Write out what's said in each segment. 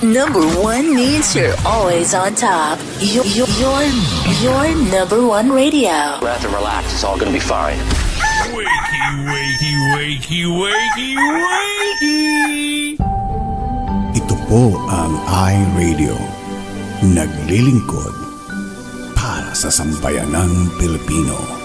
Number one means you're always on top. Your number one radio. Breath and relax. It's all gonna be fine. Wakey, wakey, wakey, wakey, wakey! Ito po ang iRadio. Naglilingkod para sa sambayanang Pilipino.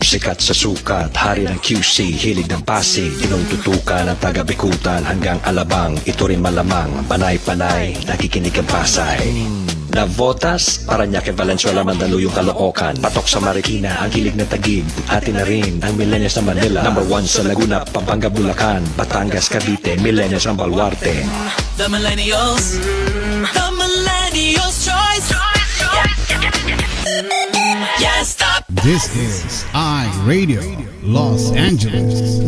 Sikat sa sukat, hari ng QC, hilig ng Pasig, tinututukan ng taga-Bikutan hanggang Alabang. Ito rin malamang, panay-panay, nakikinig ang Pasay. Navotas, Parañaque, Valenzuela, Mandaluyong, Caloocan, patok sa Marikina, ang hilig ng Taguig, atin na rin ang millennials ng Manila. Number 1 sa Laguna, Pampanga, Bulacan, Batangas, Cavite, millennials ng Baluarte. The millennials choice. Yes, stop. This is iRadio Los Angeles.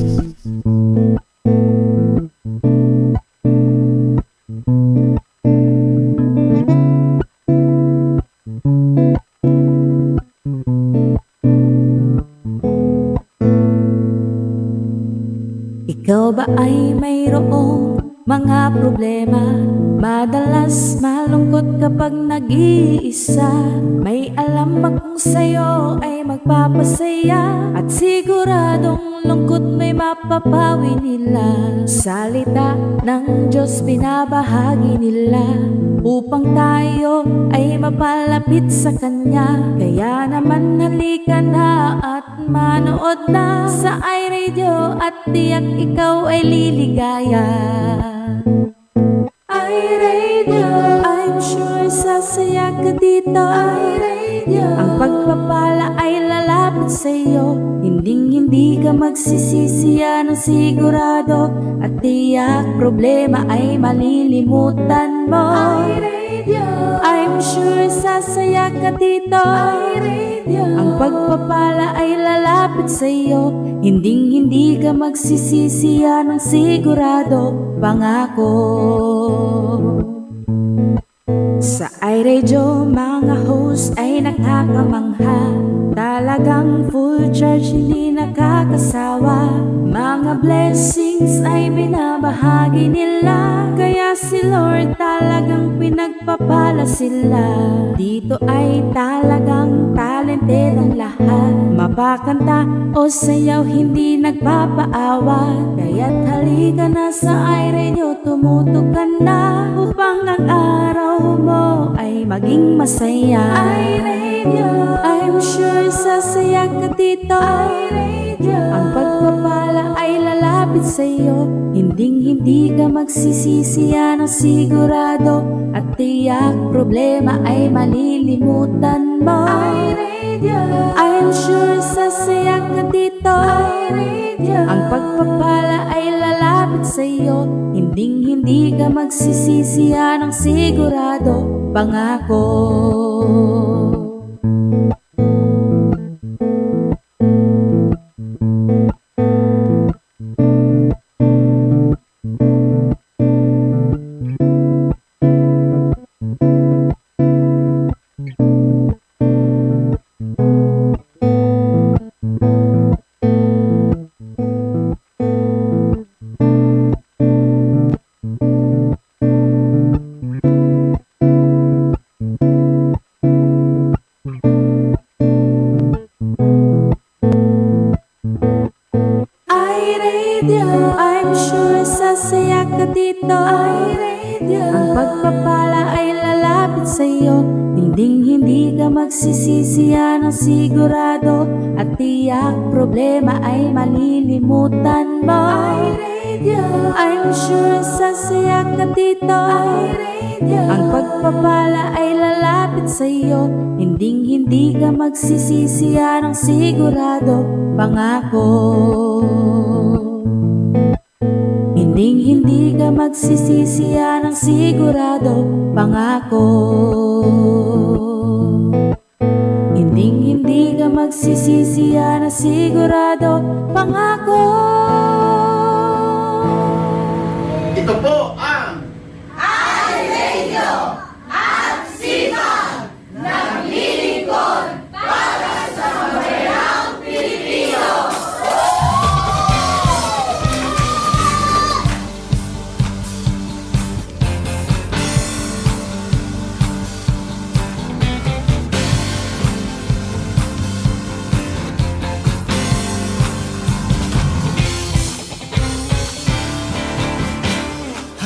Ikaw ba ay mayroong mga problema? Madalas malungkot kapag nag-iisa. May alam ba kung sa'yo ay magpapasaya? At siguradong lungkot may mapapawi nila. Salita ng Diyos binabahagi nila upang tayo ay mapalapit sa Kanya. Kaya naman halika na at manood na sa iRadio at tiyak ikaw ay liligaya. iRadio, I'm sure sasaya ka dito. iRadio, ang pagpapala ay lalapit sa'yo. Hindi ka magsisisi, yan ang sigurado. At tiyak problema ay malilimutan mo. iRadio, I'm sure sasaya ka dito. iRadio, ang pagpapala ay lalapit sa'yo. Hindi ka magsisisi, yan ang sigurado. Pangako. Sa iRadio, mga host ay nakakamangha. Talagang full charge, hindi nakakasawa. Mga blessings ay binabahagi nila. Kaya si Lord talagang pinagpapala sila. Dito ay talagang talented ang lahat. Mapakanta o sayaw, hindi nagpapaawa. Kaya't halika na sa iRadio, tumutok ka na upang ang araw mo ay maging masaya. iRadio, I'm sure sasaya ka dito. iRadio, ang pagpapala ay lalapit sa'yo. Hindi ka magsisisi, yan ang sigurado. At tiyak problema ay malilimutan mo. iRadio, I'm sure sasaya ka dito. iRadio, ang pagpapala ay lalapit sa'yo. Hindi ka magsisisi, yan ang sigurado. Pangako. I'm sure sasaya ka dito. iRadio, ang pagpapala ay lalapit sa'yo. Hindi ka magsisisi, yan ang sigurado. At tiyak problema ay malilimutan mo. iRadio, I'm sure sasaya ka dito. iRadio, ang pagpapala ay lalapit sa'yo. Hindi ka magsisisi, yan ang sigurado. Pangako. Hindi ka magsisisi, yan ang sigurado. Pangako. Hindi ka magsisisi, yan ang sigurado. Pangako. Ito po ang iRadio at sipag naglilingkod para sa mabayang Pilipino.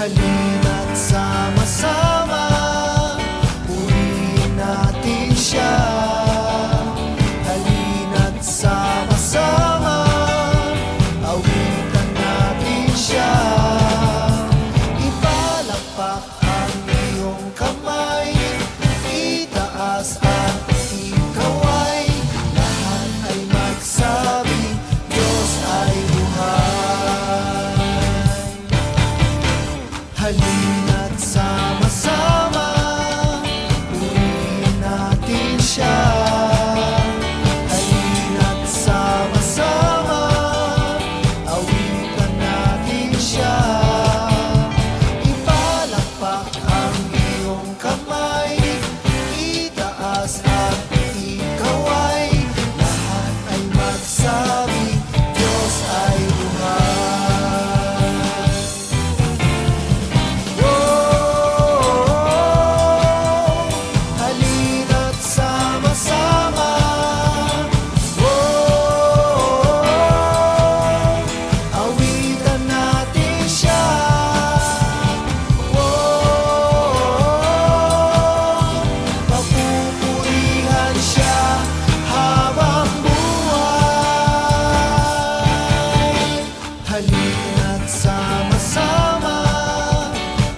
Halina't sama-sama, purihin natin siya. Halina't sama-sama, awitan natin siya. Ipalakpak ang iyong kamay, itaas at ikaway, lahat ay magsabi, Diyos ay buhay. Halina't sama-sama, purihin natin siya. Halina't sama-sama, awitan natin siya. Ipalakpak ang iyong kamay, itaas at ikaway, lahat ay magsabi, Diyos ay buhay. Halina't sama-sama, awitan natin siya. Papupurihan siya habang buhay. Halina't sama-sama,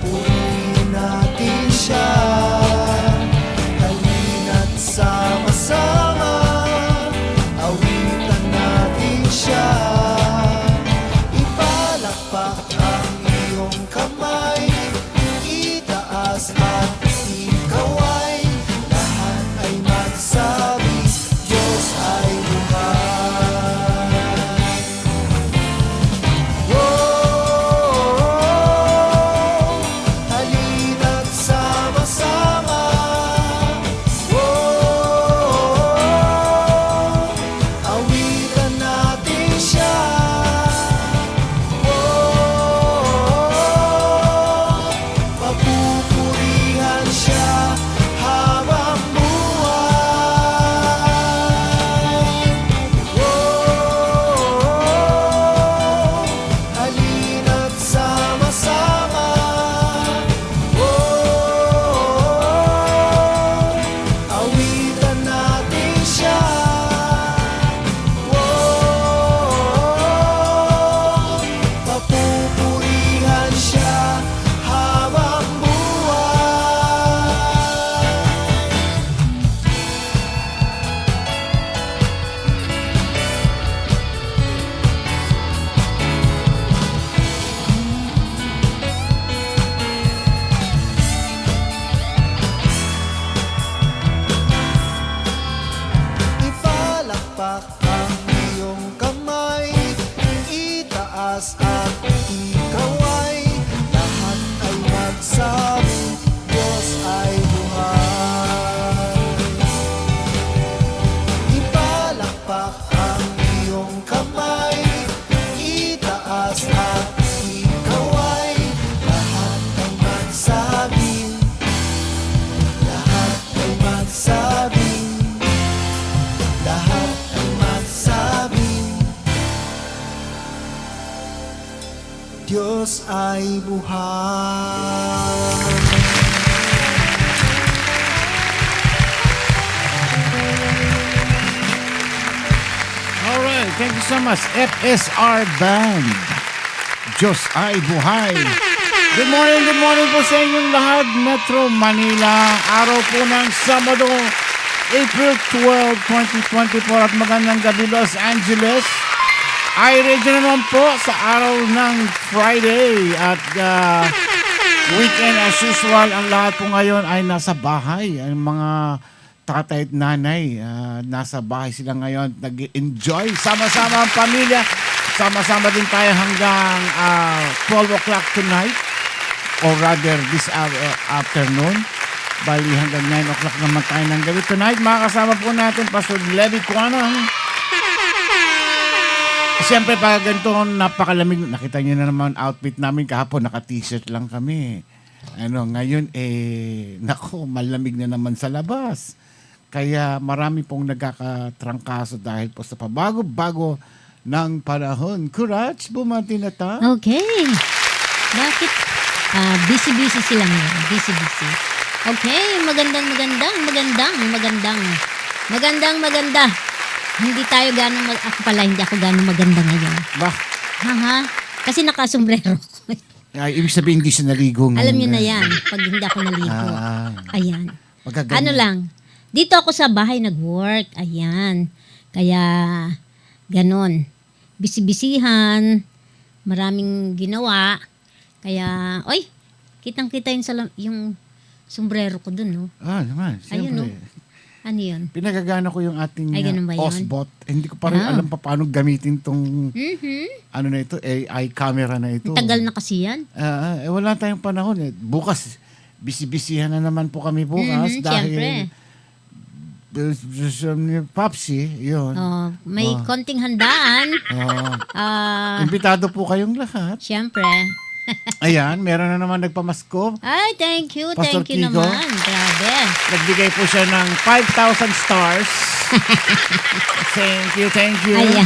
purihin natin siya. Halina't sama-sama, awitan natin siya. Ipalakpak ang iyong kamay, itaas at ikaway, lahat ay magsabi, Diyos ay buhay. Halina't sama-sama, awitan natin siya. Papupurihan siya habang buhay. Halina't sama-sama, awitan natin siya. Papupurihan siya habang buhay. Ipalakpak ang iyong kamay, itaas at ikaway, lahat ay magsabi, Diyos ay buhay. Ipalakpak ang iyong kamay, itaas at ikaway, lahat ay magsabi, lahat ay magsabi, lahat ay magsabi, Diyos ay buhay. Alright, thank you so much. FSR Band. Diyos ay buhay. Good morning po sa inyong lahat. Metro Manila. Araw po ng Sabado, April 12, 2024 at magandang gabi Los Angeles. iRadio naman po sa araw ng Friday at weekend as usual. Ang lahat po ngayon ay nasa bahay. Ang mga tatay at nanay, nasa bahay sila ngayon, nag-enjoy. Sama-sama ang pamilya. Sama-sama din tayo hanggang 12 o'clock tonight. Or rather, this afternoon. Bali, hanggang 9 o'clock naman tayo ng gabi tonight. Makakasama po natin Pastor Levi Cuanang. Siyempre, pag ganito, napakalamig. Nakita niyo na naman outfit namin kahapon. Naka-t-shirt lang kami. Ngayon, nako, malamig na naman sa labas. Kaya marami pong nagkakatrangkaso dahil po sa pabago-bago ng panahon. Courage, bumati na ta. Okay. Bakit Busy sila ngayon. Busy. Okay, maganda. Hindi tayo hindi ako gano'ng maganda ngayon. Ba? Kasi nakasombrero. Ay, ibig sabihin hindi siya naligo ngayon. Alam niyo na yan, pag hindi ako naligo. Ayan. Magaganda. Ano lang, dito ako sa bahay nag-work. Ayan. Kaya, ganon. Bisi-bisihan. Maraming ginawa. Kaya, kitang-kita yung sombrero ko dun, no? Naman. Ayun, no? Ano yun? Pinagagana ko yung ating ganun ba yun? Osbot. Hindi ko pa rin alam paano gamitin tong ano na ito, AI camera na ito. Tagal na kasi yan. Wala tayong panahon. Bukas, bisi-bisihan na naman po kami bukas dahil Popsi, yun. May konting handaan. Imbitado po kayong lahat. Siyempre. Ayan, meron na naman nagpamasko. Ay, thank you. Pastor Thank you Kiko. naman. Grabe. Nagbigay po siya ng 5,000 stars. Thank you. Ayan.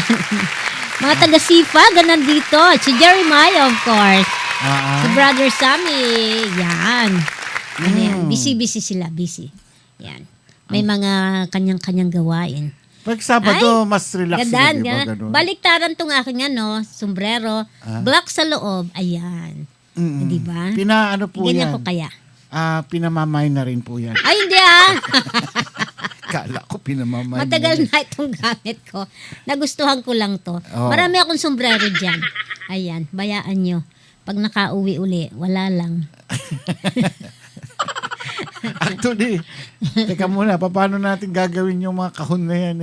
Mga taga-Sipa, nandito. Si Jeremiah, of course. Si Brother Sammy. Yan. Ano yan? Busy sila. Busy. Yan. May mga kanyang-kanyang gawain. Pag Sabado, mas relax sila, di ba? Ganun. Baliktaran tong aking sombrero. Black sa loob. Ayan. Di ba? Pinaano po ganyan yan? ko kaya. Pinamamay na rin po yan. Ay, hindi Kala ko pinamamay. Matagal na itong gamit ko. Nagustuhan ko lang to. Marami akong sombrero dyan. Ayan, bayaan nyo. Pag nakauwi uli, wala lang. Actually, teka muna, paano natin gagawin yung mga kahon na yan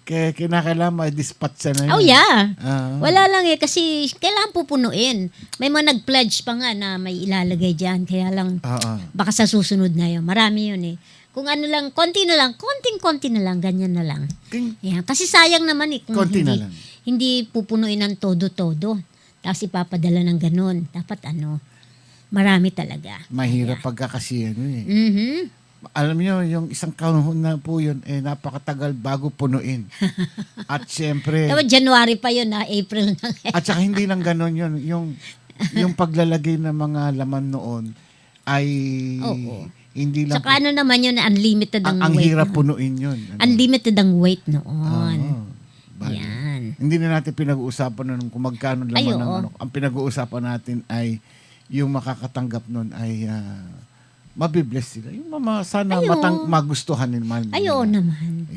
kinakailangan ma-dispatch na yun. Oh yeah. Wala lang kasi kailangan pupunuin. May mga nag-pledge pa nga na may ilalagay dyan. Kaya lang, baka sa susunod na yun. Marami yun Kung ano lang, konti na lang, konting-konti na lang, ganyan na lang. Yan. Kasi sayang naman kung hindi pupunuin ng todo-todo. Tapos ipapadala ng ganun. Dapat marami talaga. Mahirap pagkakasi Alam niyo, yung isang kahon na po yun, napakatagal bago punuin. At syempre... Dapat January pa yun, April na. At saka hindi lang ganun yun. Yung paglalagay ng mga laman noon ay hindi lang... Saka naman yun, unlimited ang weight. Ang hirap punuin yun. Unlimited ang weight noon. Yan. Hindi na natin pinag-uusapan nun kung magkano laman ng Ang pinag-uusapan natin ay yung makakatanggap nun ay mabibless sila. Yung sana magustuhan naman. Ayo naman.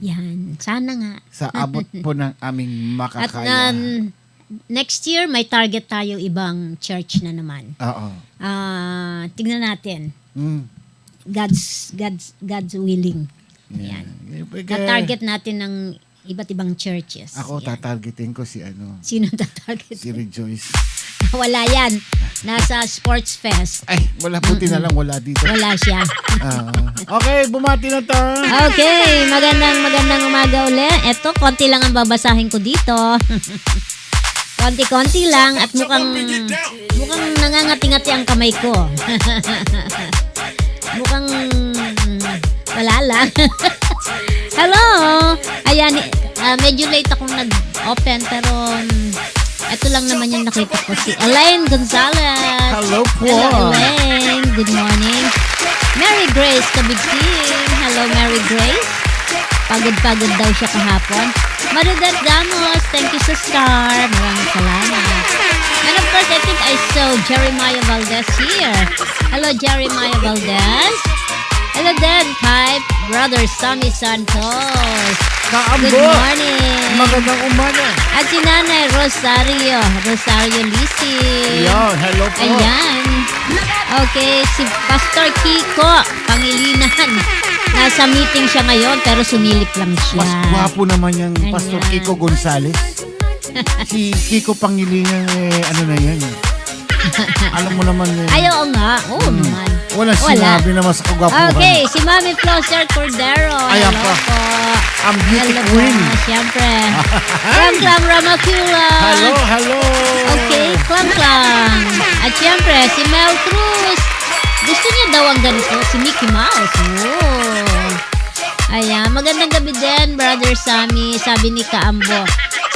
Yan. Sana nga. Sa abot po ng aming makakaya. At next year, may target tayo ibang church na naman. Tignan natin. God's willing. Yan. Na-target natin ng iba't ibang churches. Ako, tatargetin ko si Sino tatarget? Si Rejoice. Wala yan. Nasa Sports Fest. Ay, buti na lang wala dito. Wala siya. Okay, bumati na to. Okay, magandang umaga uli. Eto, konti lang ang babasahin ko dito. Konti-konti lang at mukhang nangangati-ngati ang kamay ko. Mukhang wala lang. Hello! Ayan, medyo late akong nag-open pero ito lang naman yung nakita ko. Si Elaine Gonzalez. Hello po. Hello, Elaine. Good morning. Mary Grace, kabig team. Hello, Mary Grace. Pagod-pagod daw siya kahapon. Maridet Damos, thank you sa star. Maraming salamat. And of course, I think I saw Jeremiah Valdez here. Hello, Jeremiah Valdez. Hello din kay Brother Sammy Santos. Good morning. Magandang umaga. At si Nanay Rosario Lisi. Yo, hello po. Ayan. Okay, si Pastor Kiko Pangilinan. Nasa meeting siya ngayon pero sumilip lang siya. Mas gwapo naman yung Pastor Kiko Gonzalez. Si Kiko Pangilinan, ano na yan. Alam mo naman. Oo nga. Oo naman. Wala sinabi naman sa kagwapuhan. Okay, si Mami Flosser Cordero. Ayan Hello po. Ang beauty Hello queen. Po, siyempre. Klang Ramacula. Hello. Okay, Klang. At siyempre, si Mel Cruz. Gusto niya daw ang ganito, si Mickey Mouse. Oh. Ayan, magandang gabi din, Brother Sammy. Sabi ni Kaambo,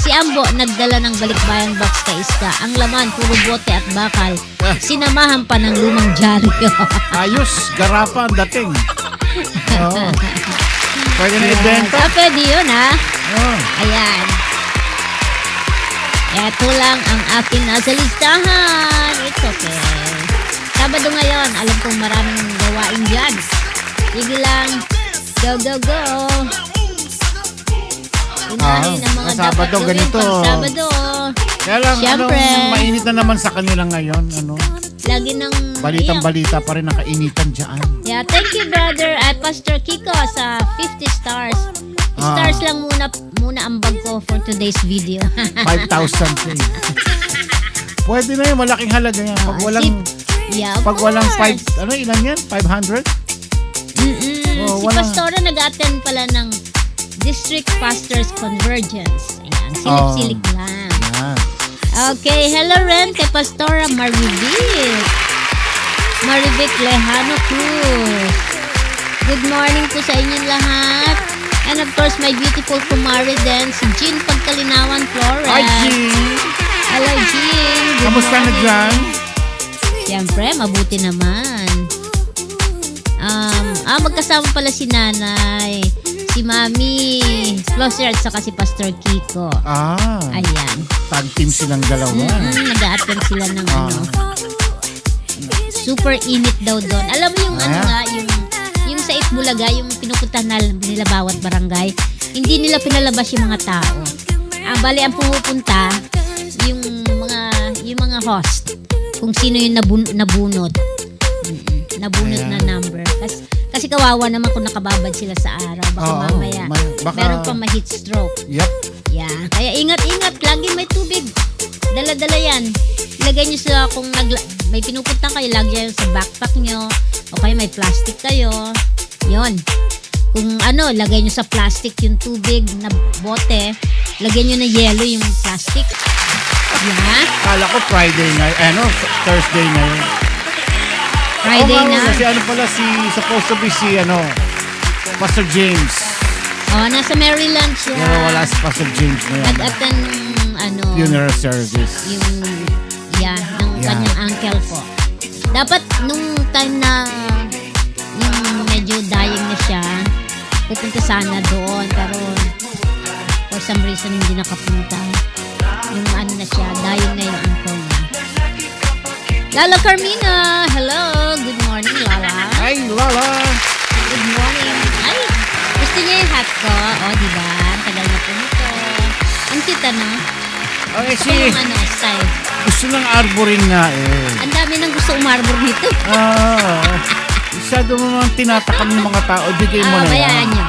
Si Ambo nagdala ng balikbayan box kay Iska. Ang laman, puro bote at bakal. Sinamahan pa ng lumang dyaryo. Ayos, garapa ang dating. Oo. Pwede na ibenta. Pwede yun, ha? Oo. Ayan. Eto lang ang akin nasa listahan. It's okay. Sabado ngayon, alam kong maraming gawain dyan. Sige lang. Go, go, go. Unahin ang mga dapat Sabado, gawin ganito. pag Sabado. Kaya lang, Siyempre. mainit na naman sa kanila ngayon. Lagi ng... Balitang-balita pa rin ang kainitan dyan. Yeah, thank you, brother. At Pastor Kiko sa 50 stars. Stars lang muna ang bag ko for today's video. 5,000 Pwede na yun, malaking halaga yan. Pag walang, yeah, of pag walang course. 5, ilan yan? 500? Si Pastora nag-attend pala ng District Pastors Convergence. Ayan, silip-silip lang. Yan. Okay, hello rin kay Pastora Marivic Lejano Cruz. Good morning po sa inyong lahat. And of course, my beautiful kumari din, si Jean Pagkalinawan Flores. Hi, Jean! Hello, Jean. Good Kamusta na morning. dyan? Siyempre, mabuti naman. Magkasama pala si Nanay, si Mami Flosser at saka si Pastor Kiko. Ayan. Tag team silang dalawa. Nag-a-attend sila ng super init daw doon. Alam mo yung yung sa Itbulaga, yung pinupuntahan nila bawat barangay, hindi nila pinalabas yung mga tao. Bali ang pumupunta, yung mga host, kung sino yung nabunot na number. Kasi kawawa naman kung nakababad sila sa araw. Baka mamaya, meron pa ma-heat stroke. Yep. Yeah. Kaya ingat-ingat. Lagi may tubig. Dala-dala yan. Ilagay nyo sa kung may pinupunta kayo, lagyan sa backpack nyo. O kaya may plastic kayo. Yon. Kung lagay nyo sa plastic yung tubig na bote. Lagyan nyo na yelo yung plastic. Yeah. Kala ko Friday na, Thursday na yun. Friday na. Kasi pala supposed to be Pastor James. Nasa Maryland siya. Pero wala si Pastor James na yan. Nag-attend ng funeral service. Ng kanyang uncle po. Dapat nung time na yung medyo dying na siya, pupunta sana doon. Pero for some reason hindi nakapunta. Yung na siya, dying na yung uncle niya. Lala Carmina, hello. Good morning, Lala. Hi, Lala. Good morning. Ay, gusto niya yung hat ko. Diba? Tagal na po nito. Ang cute, Okay, gusto ko yung style. Gusto ng arborin nga Ang dami nang gusto umarbor nito. Masyado mo mga tinatakam ng mga tao. Bigay mo na bayaan nyo.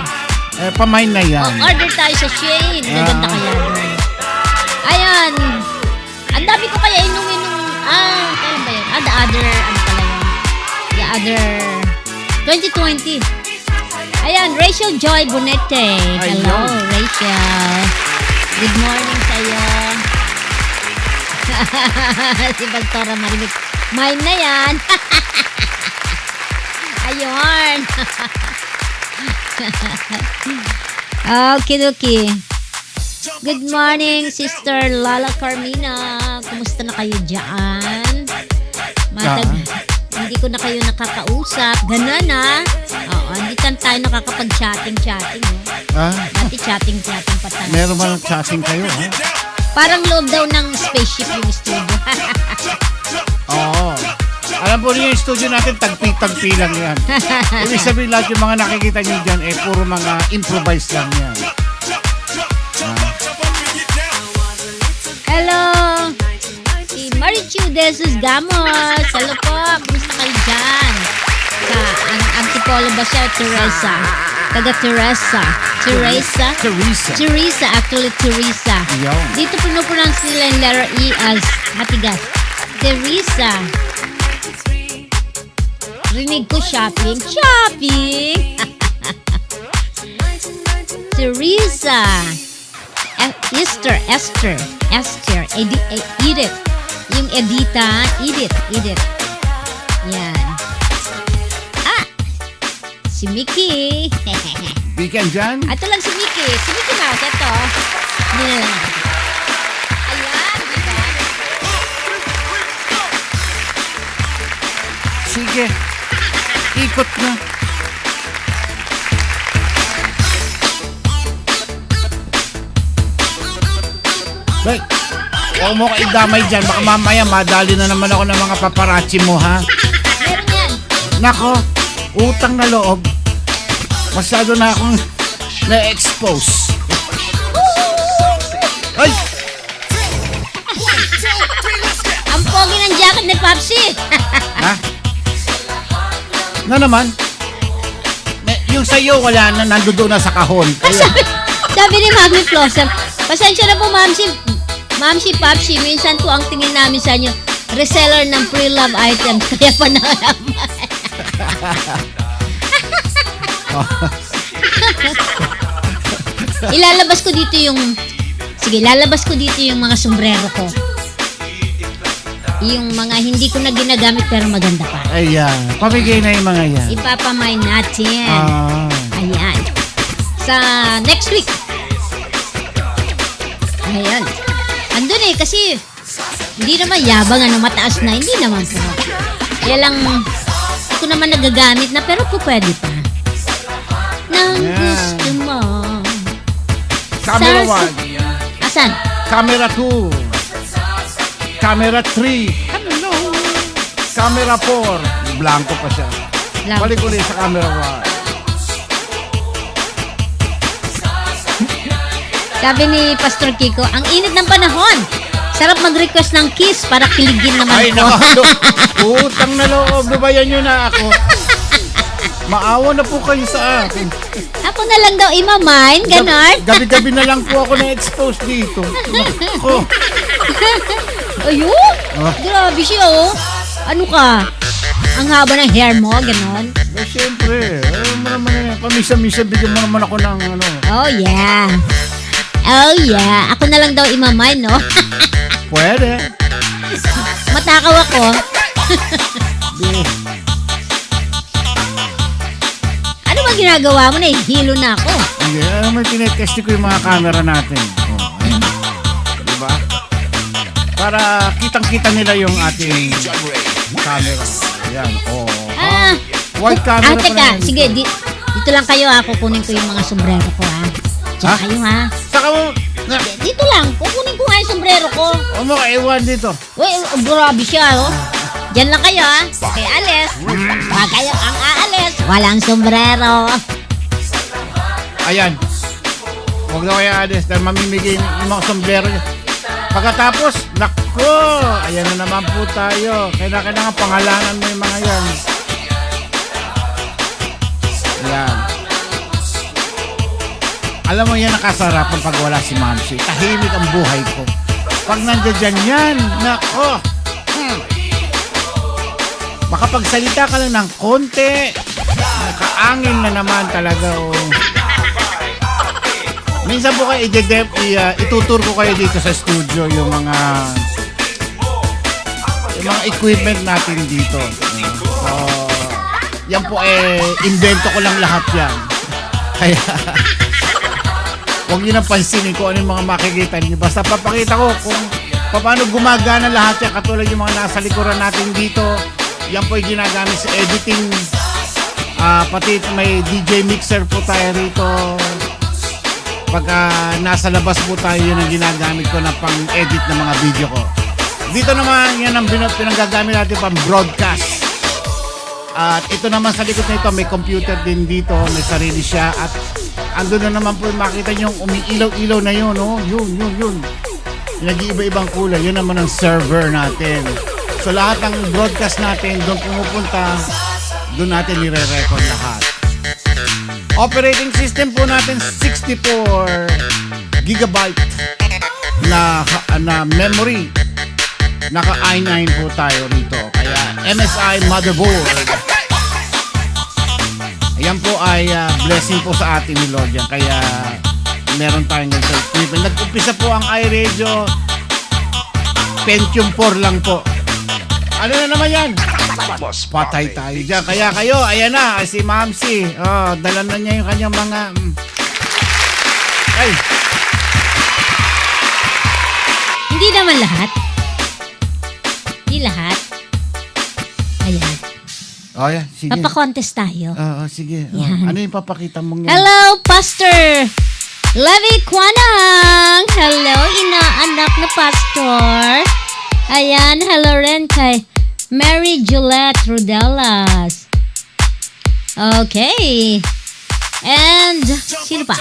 Pamain na yan. Order tayo sa Shane. Gaganda kaya doon. Ayan. Ang dami ko kaya inumin nung kailan ba yun? The other 2020. Ayan, Rachel Joy Bonete. Hello, Rachel. Good morning sa'yo. Si Pastora Marivic. Mine na yan. Ayun. Okay. Good morning, Sister Lala Carmina. Kumusta na kayo dyan? Hindi ko na kayo nakakausap. Ganun hindi tayo nakakapag-chatting. Dati chatting pa tayo. Meron ba ng chatting kayo? Parang loob daw ng spaceship yung studio. Alam po niyo yung studio natin, tagpi-tagpi lang yan. Ibig sabihin lahat yung mga nakikita niyo dyan, puro mga improvise lang yan. Hello! Si Marichu Jesus Gamos. Hello po. Kumusta kayo dyan? Ang Antipolo ba siya? Teresa. Taga Teresa. Actually Teresa. Dito pinupronounce nila yung letter E as matigas. Teresa. Rinig ko shopping. Teresa. Esther. Edith. Yung Edith. Yan. Si Mickey. Weekend dyan? Ito lang si Mickey. Si Mickey Mouse, ito. Hindi na lang. Wait, huwag mo ka idamay dyan. Baka mamaya madali na naman ako ng mga paparazzi mo, ha? Meron yan. Nako, utang na loob. Masyado na akong na-expose. Ay! Ang pogi ng jacket ni Popsi. Ha? Na naman? Yung sa'yo, wala na, nandoon na sa kahon. Kaya, Sabi ni Mami Flossom, pasensya na po, Mamsi, Popsi, minsan po ang tingin namin sa inyo, reseller ng pre-love items, kaya pa nakalaman. Ilalabas ko dito yung mga sombrero ko. Yung mga hindi ko na ginagamit pero maganda pa. ayan, pamigay na yung mga yan. Ipapamay natin. Ah, Ayan. Sa next week. Ayan. Andun kasi hindi naman yabang mataas na. Hindi naman po. Kaya lang, ako naman nagagamit na pero po pwede pa. Nang Ayan. gusto mo. camera Sa- 1, Asan? camera 2, camera 3, camera 4, blanco pa siya. Blanco. Balik ulit sa camera 1. Sabi ni Pastor Kiko, ang init ng panahon. Sarap mag-request ng kiss para kiligin naman Ay, po. nako. Utang na loob. Lubayan nyo na ako. Maawa na po kayo sa akin. Ako na lang daw imamain, ganon. Gabi-gabi na lang po ako na-expose dito. Nako. Ayun! Ah. Grabe siya, oh. Ano ka? Ang haba ng hair mo, ganon. Eh, siyempre. Alam mo naman eh. Pamisa-misa, bigyan mo naman ako ng ano. Oh, yeah. Oh, yeah. Ako na lang daw imamain, no? Pwede. Matakaw ako. Di- Ano ba ginagawa mo na? Hilo na ako. Hindi, alam mo, tinetest ko yung mga camera natin. Oh, ayun. Diba? Para kitang-kita nila yung ating camera. Ayan, oh. Ah, White camera pa teka. na yun. Sige, dito lang kayo, ha. Kukunin ko yung mga sombrero ko, ha. Diyan Ha? kayo, ha. Saka mo, Dito lang. Kukunin ko nga yung sombrero ko. huwag mo kaiwan dito. Uy, grabe siya, oh. Diyan lang kayo, ha. Okay, alis. Huwag kayo ang aalis. Walang sombrero. Ayan. Huwag na kayo alis dahil mamimigay yung mga sombrero niya. Pagkatapos, nako, ayan na naman po tayo. Kailangan pangalanan mo yung mga yan. Ayan. Alam mo yan nakasarapan pag wala si Mamsi. Tahimik ang buhay ko. Pag nandiyan yan, nako. Makapagsalita ka lang ng konti. Nakaangin na naman talaga. Oh. Minsan po kayo itutur ko kayo dito sa studio yung mga equipment natin dito. So, yan po invento ko lang lahat yan. Kaya huwag nyo nang pansinin kung ano yung mga makikita niyo. Basta papakita ko kung paano gumagana lahat yan. Katulad yung mga nasa likuran natin dito. Yan po yung ginagamit sa editing. Pati may DJ mixer po tayo rito. Pagka nasa labas po tayo, yun ang ginagamit ko na pang-edit ng mga video ko. Dito naman, yan ang pinanggagamit natin pang broadcast. At ito naman sa likod na ito, may computer din dito, may sarili siya. At andun na naman po, makita nyo yung umiilaw-ilaw na yun, oh. Yun. Nag-iiba-ibang kulay, yun naman ang server natin. So lahat ng broadcast natin, doon pumupunta, doon natin nire-record lahat. Operating system po natin 64 gigabyte na memory. Naka i9 po tayo rito. Kaya MSI motherboard. Ayan po ay blessing po sa ating ni Lord yan. Kaya meron tayong ganito equipment. Nag-umpisa po ang iRadio Pentium 4 lang po. Ano na naman yan? Patay tayo dyan. Kaya kayo, ayan na, si Mamsi. Oh, dala na niya yung kanyang mga... Ay! Hindi naman lahat. Hindi lahat. Ayan. Oh, yeah, sige. Papakontest tayo. Sige. Yan. Ano yung papakita mong yan? Hello, Pastor Levi Kwanang. Hello, inaanak anak na pastor. Ayan, hello rin kay Mary Juliet Rodelas. Okay. And, sino pa?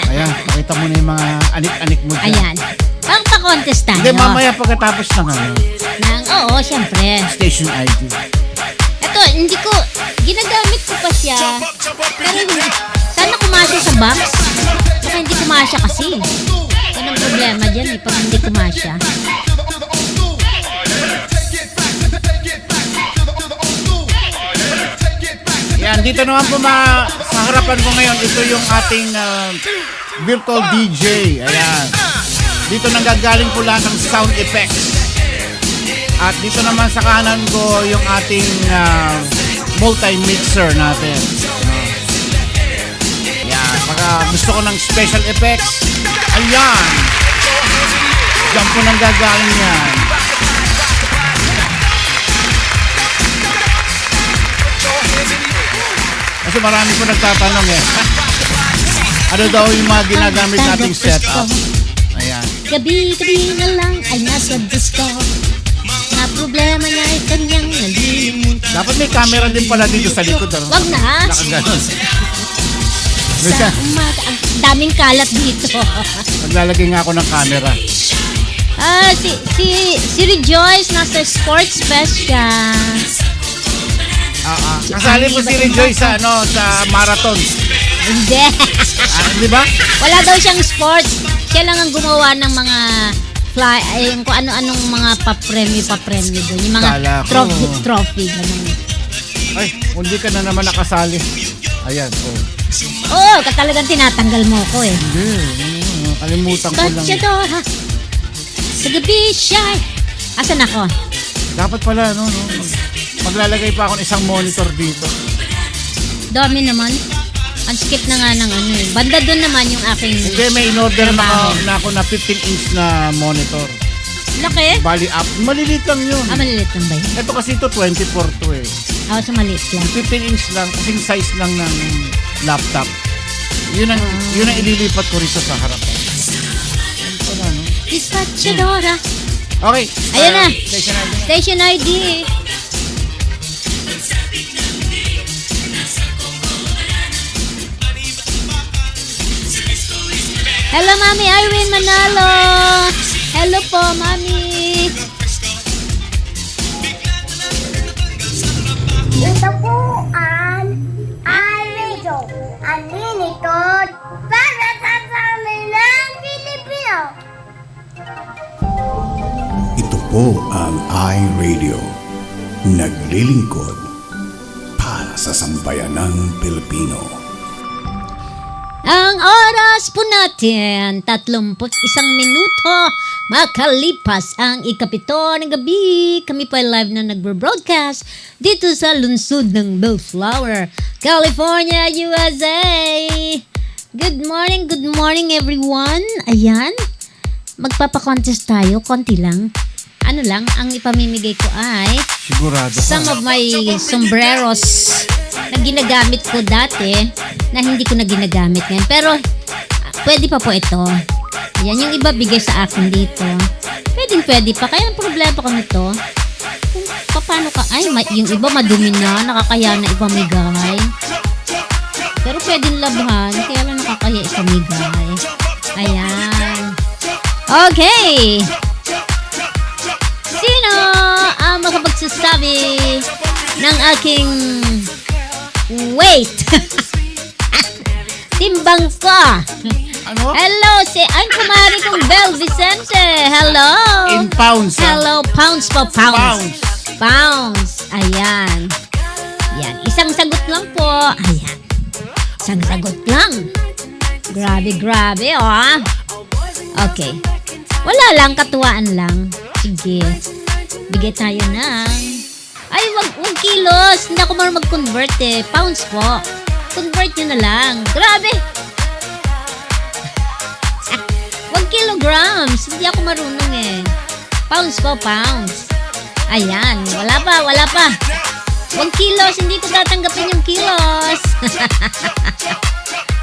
Ayan, pakita mo na yung mga anik-anik mo dyan. Ayan. Ang pa-contest tayo. Hindi, mamaya pagkatapos ng Oo, syempre. station ID. Ito, hindi ko, ginagamit ko pa siya. Pero sana kumasya sa box. Baka hindi kumasya kasi. Yan ang problema dyan pag hindi kumasya. Yan, dito naman po sa harapan ko ngayon, ito yung ating virtual DJ. Ayan. Dito nanggagaling po lahat ng sound effects. At dito naman sa kanan ko yung ating multi-mixer natin. Yan, pagka gusto ko ng special effects, ayan. Diyan po nanggagaling yan. Kasi marami po nagtatanong ano daw yung mga ginagamit nating setup. Ayan. Gabi-gabi na lang ay nasa disco. Na problema niya ay kanyang nalimutan. Dapat may camera din pala dito sa likod. Wag na. Nakaganon. Sa umaga, ang daming kalat dito. Maglalagay nga ako ng camera. Si Rejoice nasa sports fest siya. Kasali po si Rejoice sa marathon. Hindi. Di ba? Wala daw siyang sports. Siya lang ang gumawa ng mga kung ano-anong mga papremyo doon. Yung mga trophy. Ganun. Ay, hindi ka na naman nakasali. Ayan, Oo, talagang tinatanggal mo ko Hindi, kalimutan ko lang. Bachadora, sa gabi siya. Asan ako? Dapat pala, maglalagay pa ako ng isang monitor dito. Dami naman. Ang skip na nga ng Banda doon naman yung aking Hindi, may in-order na ako na 15-inch na monitor. Laki? Bali up. Malilit lang yun. Malilit lang ba yun? Ito kasi ito 24 to So maliit lang. 15-inch lang, kasing size lang ng laptop. Yun ang ililipat ko rito sa harapan. Yan pala, Dispatchadora. Okay. Ayan na. Station ID. Hello, Mami Irene Manalo. Hello po, Mami. Ito po ang iRadio, ang lingkod para sa samilang Pilipino. Ito po ang iRadio, naglilingkod para sa sambayanang Pilipino. Ang oras po natin, 31 minuto, makalipas ang ikapito ng gabi. Kami po ay live na nagbo-broadcast dito sa lungsod ng Bellflower, California, USA. Good morning everyone. Ayan, magpapakontest tayo, konti lang. Ano lang, ang ipamimigay ko ay sigurado some of my sombreros na ginagamit ko dati na hindi ko na ginagamit ngayon. Pero pwede pa po ito. Ayan, yung iba bigay sa akin dito. Pwede pa. Kaya ang problema ko nito, kung paano ka, yung iba madumi na, nakakaya na ipamigay. Pero pwedeng labhan, kaya lang nakakaya ipamigay. Ayan. Okay. Sino ang makapagsasabi ng aking weight? Timbang ko. Ano? Hello, ang kumari kong Bel Vicente. Hello. In pounds. Hello, pounds po, pounds. Pounds. Ayan. Yan. Isang sagot lang po. Ayan. Isang sagot lang. Grabe, oh. Okay. Wala lang, katuwaan lang. Sige. Bigay tayo ng... Ay, wag kilos. Hindi ako marunong mag-convert Pounds po. Convert nyo na lang. Grabe. 1 kilograms. Hindi ako marunong Pounds po, pounds. Ayan. Wala pa. 1 kilos. Hindi ko tatanggapin yung kilos.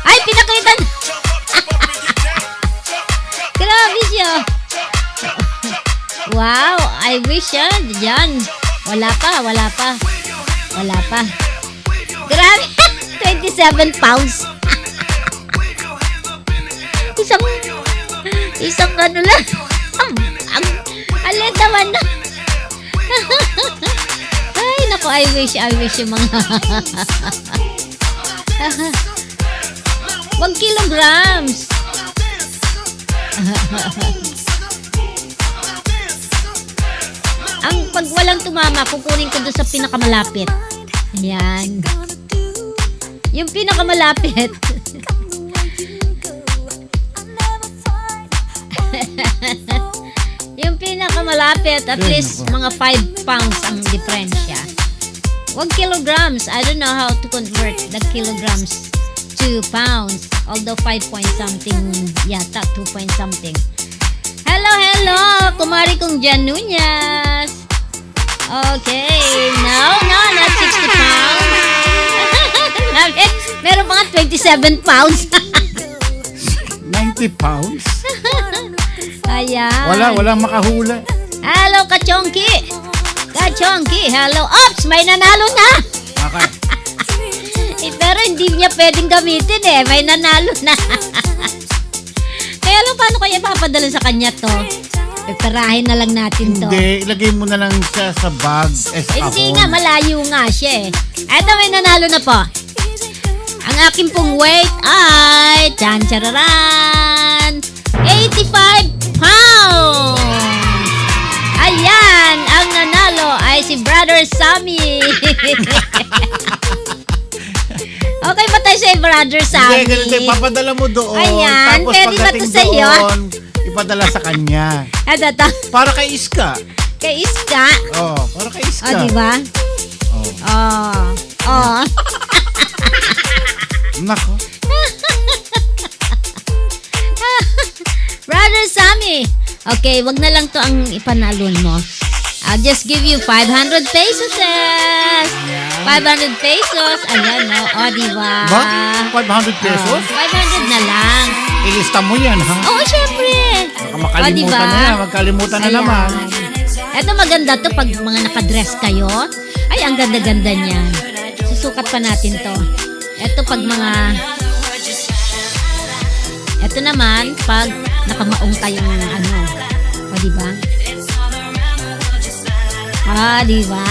Ay, pinakitan. I wish yan. Yan. Wala pa. Grabe. 27 pounds. Isang ano lang. Ang alit naman na. Ay, naku, I wish yung mga 1 kilograms. Ang pag walang tumama, kukunin ko doon sa pinakamalapit. Ayan. Yung pinakamalapit. Yung pinakamalapit, at least mga 5 pounds ang diferensya. 1 kilograms. I don't know how to convert the kilograms to pounds. Although 5 point something yata, 2 point something. Hello, kumari kong Janunyas. Okay, no, not 60 pounds. Meron mga 27 pounds. 90 pounds? Ayan. Walang makahula. Hello, Kachongki. Hello. Ops, may nanalo na. Okay. Pero hindi niya pwedeng gamitin eh. May nanalo na. Kaya lang, paano kaya ipapadala sa kanya to? Peperahin na lang natin to. Hindi, ilagay mo na lang siya sa bag. Hindi nga, malayo nga siya eh. Eto, may nanalo na po. Ang aking pong weight ay tsan-tsararan, 85 pounds! Ayan, ang nanalo ay si Brother Sammy. Okay ba tayo sa Brother Sammy? Hindi, ganito, ipapadala mo doon. Ayan, tapos pwede ba to sa'yo? Doon, ipadala sa kanya. Eto to. Para kay Iska. Kay Iska? Para kay Iska. Diba? Nako. Brother Sammy. Okay, wag na lang to ang ipanalon mo. I'll just give you 500 pesos. 500 pesos. Ayan, no? Diba? Ba? 500 pesos? 500 na lang. Ilista mo yan, ha? Oo, syempre. Makalimutan diba? na yan. Magkalimutan na naman. Ito maganda to pag mga nakadress kayo. Ay, ang ganda-ganda niyan. Susukat pa natin to. Ito pag mga... Ito naman, pag nakamaong tayong ano. Diba? Diba?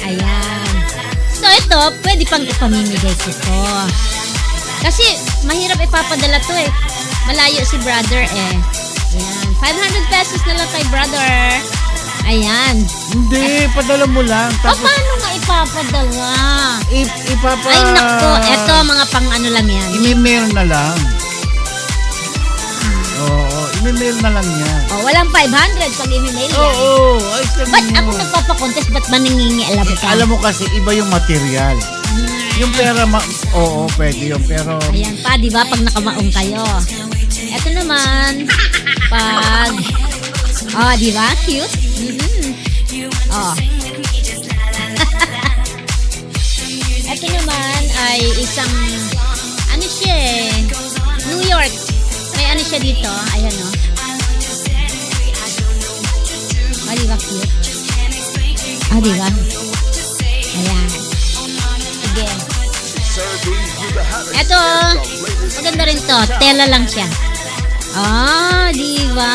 Ayan. So, ito, pwede pang ipamimigay ko to. Kasi, mahirap ipapadala to eh. Malayo si brother eh. Ayan. 500 pesos na lang kay brother. Ayan. Hindi, padala mo lang. Tapos, paano nga ipapadala? Ay, naku. Eto, mga pang ano lang yan. I-mail na lang. Oo, i-mail na lang yan. Walang 500 pag i-mail yan. Oo. Ba't ako nagpapakontest? Ba't ba nangingialam ka? Alam mo kasi, iba yung material. Yung pera, oo, pwede yung pero... Ayan pa, di ba? Pag nakamaong kayo. Eto naman, pag... di ba? Cute? Ito naman ay isang ano siya eh, New York. May ano siya dito. Ayan o. Di ba cute? Di ba? Ayan. Sige. Ito, maganda rin to. Tela lang siya. Di ba?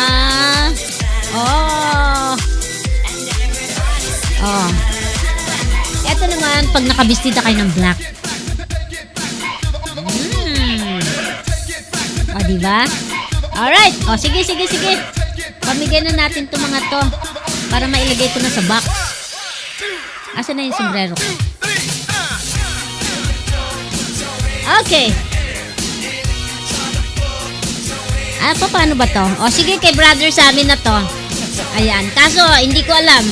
Ito naman, pag nakabistida kayo ng black. Diba? Alright. Sige. Pamigay na natin itong mga to para mailagay ko na sa box. Asa na yung sombrero ko? Okay. Paano ba to? Sige, kay brother sa amin na to. Ayan. Kaso, hindi ko alam.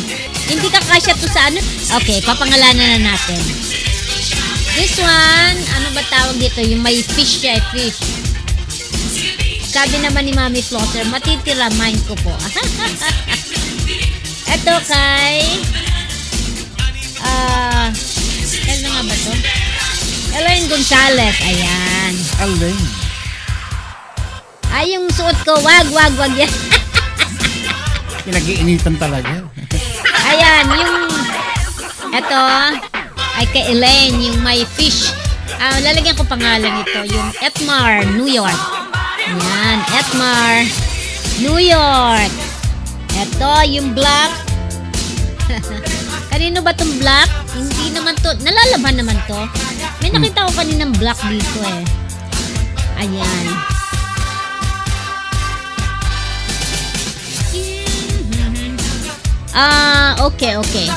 Hindi ka kasya to sa ano? Okay, papangalanan na natin. This one, ano ba tawag dito? Yung may fish siya, fish. Sabi naman ni Mami Flotter, matitira, mind ko po. Ito kay... ano nga ba to? Elaine Gonzalez. Ayan. Elaine. Yung suot ko, wag yan. Pinag-iinitan talaga. Ayan, yung eto ay kay Elaine, yung may fish. Lalagyan ko pangalan ito, yung Etmar, New York. Ayan, Etmar, New York. Eto, yung black. Kanino ba tong black? Hindi naman to. Nalalaban naman to. May nakita ko kaninang black dito eh. Ayan. Okay.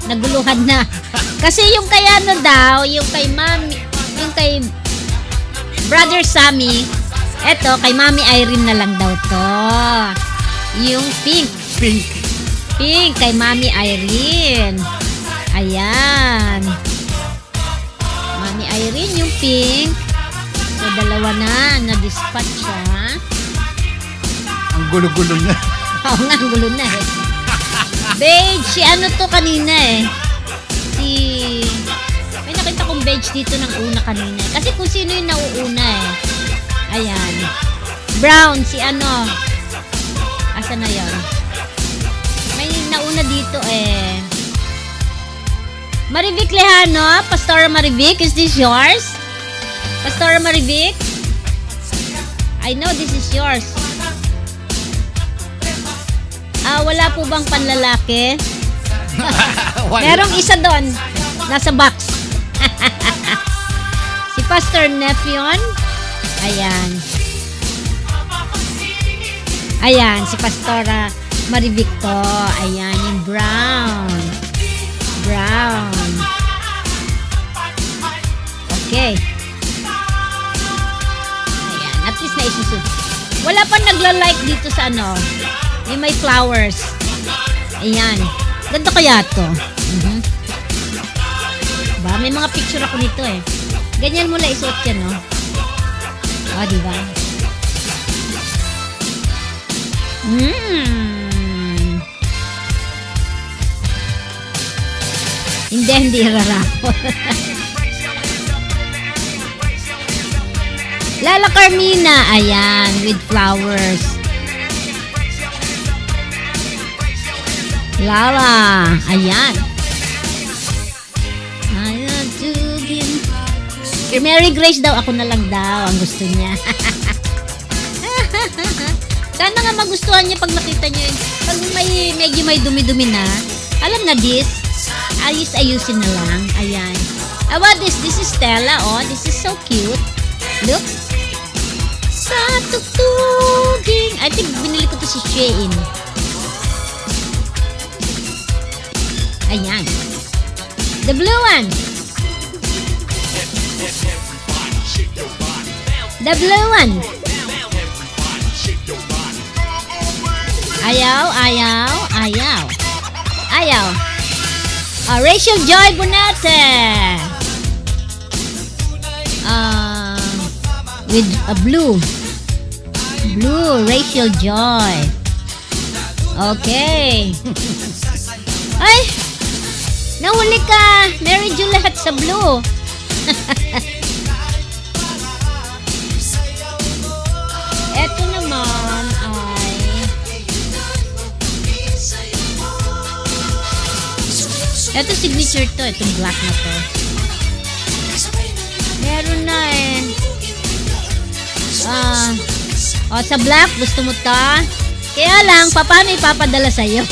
Naguluhan na. Kasi yung kay ano daw, yung kay Mami, yung kay Brother Sammy, eto, kay Mami Irene na lang daw to. Yung pink. Pink, kay Mami Irene. Ayan. Mami Irene, yung pink. So, dalawa na-dispatch siya. Ang gulo-gulo na. Oo nga, ang gulo na eh. Beige, si ano to kanina eh. May nakita kong beige dito ng una kanina. Kasi kung sino yung nauuna eh. Ayan. Brown, si ano. Asa na yun? May nauna dito eh. Marivic Lejano, Pastora Marivic, is this yours? Pastora Marivic? I know this is yours. Wala po bang panlalaki? Merong isa doon. Nasa box. Si Pastor Nefion. Ayan. Ayan, si Pastora Marivic to. Ayan, yung brown. Brown. Okay. Ayan, at least naisusun. Wala pa nagla-like dito sa ano. Yung may flowers. Ayan. Ganda kaya to. Ba, may mga picture ako nito eh. Ganyan mo lang isuot yan, no? Diba? Hindi rarapon. Lala Carmina. Ayan, with flowers. Lala. Ayan. Si Mary Grace daw, ako na lang daw ang gusto niya. Sana nga magustuhan niya pag nakita niyo yun. Pag medyo may dumi-dumi na, alam na this, ayusin na lang. Ayan. What this? This is Stella. Oh, this is so cute. Look. Sa tugtuging. I think binili ko to si Shein. Ayan. The blue one. The blue one. Ayaw. Rachel Joy Bonete. With a blue. Blue, Rachel Joy. Okay. Ay! Nahuli ka! Mary Juliet sa blue. Eto naman ay eto signature to. Itong black na to. Meron na eh. Sa black, gusto mo ta? Kaya lang, paano ipapadala sa'yo?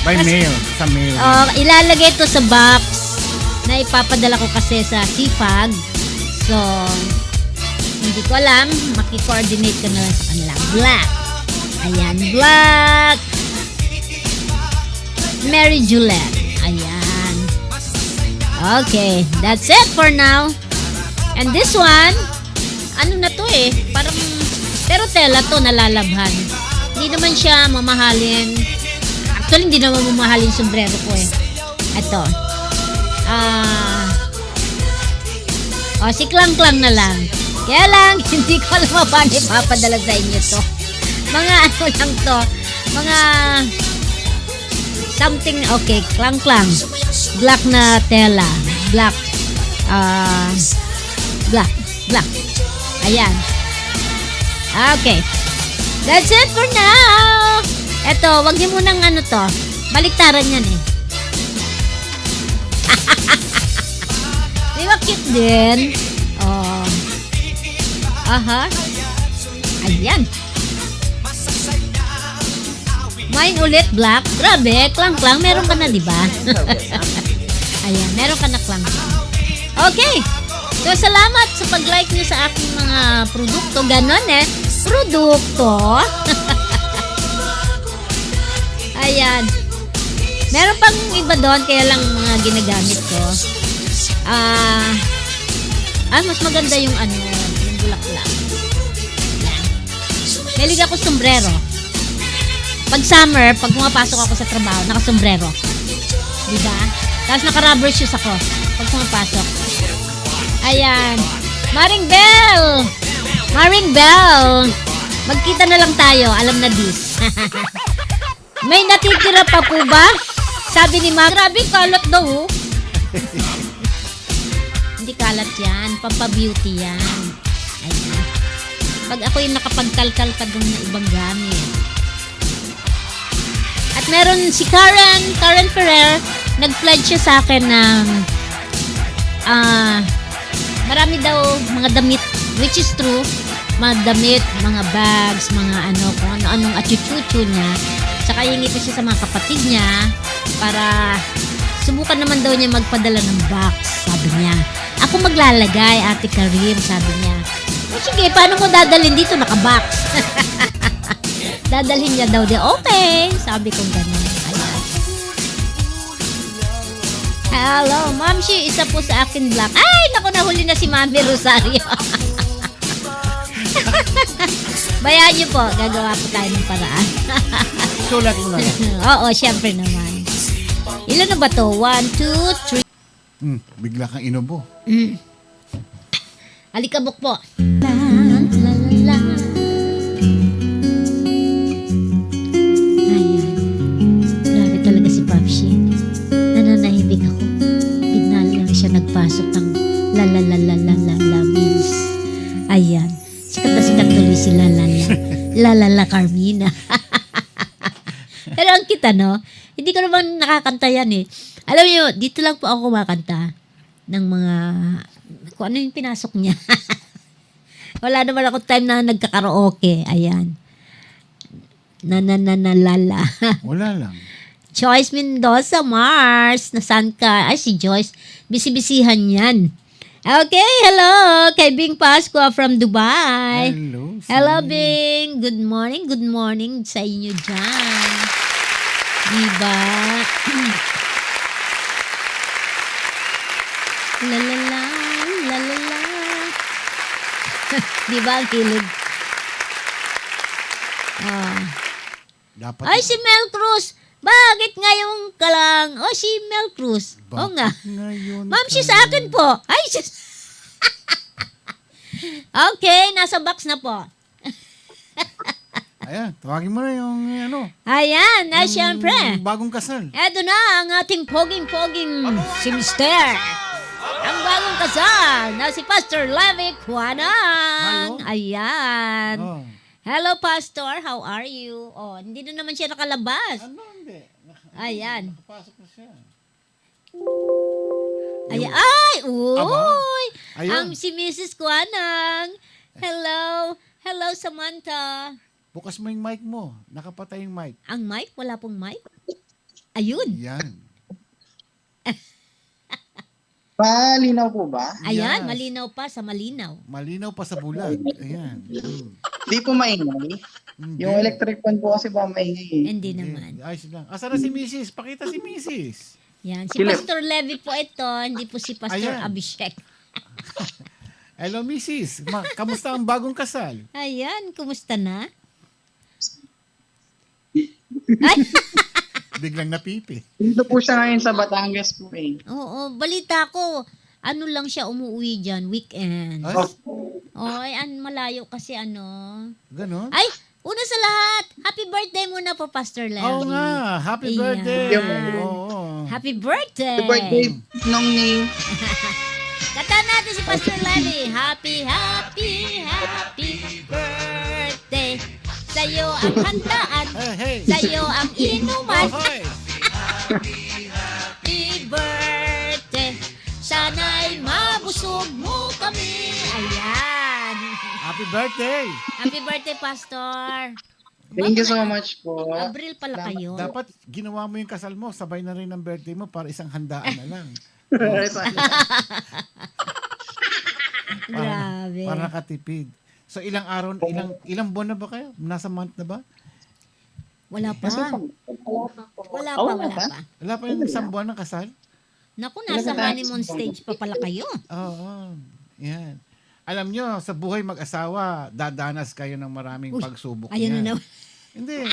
By mail. Sa mail. Ilalagay ito sa box na ipapadala ko kasi sa CFAG. So, hindi ko alam. Maki-coordinate ko na lang sa kanila. Black. Ayan, black. Mary Juliet. Ayan. Okay, that's it for now. And this one, ano na to eh? Parang, pero tela to, nalalabhan. Hindi naman siya mamahalin. Actually, hindi naman mamahalin sombrero ko eh. Ito. Si Klang-Klang na lang. Kaya lang, hindi ko alam paano ipapadala sa inyo to. Mga ano lang to. Mga something, okay, Klang-Klang. Black na tela. Black. Black. Ayan. Okay. That's it for now. Eto, wag niyo munang ano to. Baliktaran yan eh. Di ba cute din? Oh. Aha. Ayan. Mine ulit, black. Grabe, klang-klang. Meron ka na, di ba? Ayan, meron ka na klang-klang. Okay. So, salamat sa pag-like niyo sa aking mga produkto. Ganon eh. Produkto. Ayan. Meron pang iba doon, kaya lang mga ginagamit ko. Mas maganda yung ano, yung bulaklak. Ayan. Mahilig ako sombrero. Pag summer, pag pumapasok ako sa trabaho, naka-sombrero. Diba? Tapos naka-rubber shoes ako pag pumapasok. Ayan. Maring Bell! Maring Bell! Magkita na lang tayo. Alam na this. May natitira pa po ba? Sabi ni Ma, grabe, kalat daw. Oh. Hindi kalat yan. Pampabeauty yan. Ayan. Pag ako yung nakapagkalkal pa doon na ibang gamit. At meron si Karen Ferrer, nag-pledge siya sa akin ng marami daw mga damit, which is true. Mga damit, mga bags, mga ano, kung ano-anong achuchuchu niya. Saka hingi pa siya sa mga kapatid niya para subukan naman daw niya magpadala ng box, sabi niya. Ako maglalagay, Ate Karim, sabi niya. O sige, paano mo dadalhin dito? Naka-box. Dadalhin niya daw. Okay, sabi ko ganun. Ayan. Hello, Mamshi, isa po sa akin black. Ay, naku, nahuli na si Mami Rosario. Bayaan niyo po, gagawa po tayo ng paraan. Sulat mo na lang. Oo, syempre naman. Ilan na ba to? 1, 2, 3. Bigla kang inubo. Alikabok po. La, la, la, la. Ayan. Grabe talaga si Papsi. Nananahimik ako. Bigla lang siya nagpasok ng la la la la la la la means. Ayan. Sikat na sikat tuloy si la la la. La la la Carmina. Pero ang kita, no? Hindi ko naman nakakanta yan eh. Alam niyo, dito lang po ako kumakanta ng mga, kung ano yung pinasok niya. Wala naman ako time na nagkakaraoke. Ayan. Lala. Wala lang. Joyce Mendoza, Mars. Nasaan ka? Ay, si Joyce. Bisi-bisihan yan. Okay, hello. Kay Bing Pasqua from Dubai. Hello. Hello, Bing. Good morning sa inyo dyan. Diba? La la la, la la la. Diba ang kilig? Dapat Ay, si Mel Cruz. Bakit ngayon ka lang? Oh, si Mel Cruz. Oo nga. Ma'am, siya sa akin po. Ay, siya. Okay, nasa box na po. Ayan, tawagin mo na yung ano. Ayan, na siyempre. Bagong kasal. Eto na ang ating poging-poging si Mister. Ang bagong kasal na si Pastor Levi Quanang. Ayan. Oh. Hello, Pastor. How are you? Oh, hindi na naman siya nakalabas. Ano, hindi. Ayan. Nakapasok na siya. Ayan. Ay, uy. Ayun. Ang si Mrs. Quanang. Hello. Hello, Samantha. Bukas mo yung mic mo. Nakapatay yung mic. Ang mic? Wala pong mic? Ayun. Yan. Malinaw po ba? Ayan, Yes. malinaw pa sa malinaw. Malinaw pa sa bulag. Ayan. Di po maingay. Yung electric fan po kasi ba maingay. Hindi naman. Ayos lang. Asa na si Mrs.? Pakita si Mrs. Yan. Si Kilip. Pastor Levi po ito, hindi po si Pastor Ayan. Abhishek. Hello, Mrs. Kamusta ang bagong kasal? Ayan, kumusta na? Ay, Biglang napipi. Dito po siya ngayon sa Batangas po eh. oo, balita ko. Ano lang siya umuwi dyan, weekend. Ay, Oy, malayo kasi ano. ganon? Ay, una sa lahat, happy birthday muna po, Pastor Levi. Oo nga. Happy Ayan. birthday. Ayan. Oo. Happy birthday. The birthday nung ni... Kata natin si Pastor Levi. Happy birthday sa'yo. ang handaan. Hey. Sa'yo ang inuman. Hoy. Happy birthday. Sana'y mabusog mo kami. Ayan. Happy birthday. Happy birthday, Pastor. Thank you so much po. Abril pala kayo. Dapat ginawa mo yung kasal mo, sabay na rin ang birthday mo para isang handaan na lang. Grabe. Para nakatipid. So ilang araw, ilang buwan na ba kayo? Nasa month na ba? Wala pa. Wala pa. Wala pa yung isang buwan ng kasal? Naku, nasa honeymoon stage pa pala kayo. Oo. Yan. Alam nyo, sa buhay mag-asawa, dadanas kayo ng maraming pagsubok. Ayun na naman. Hindi.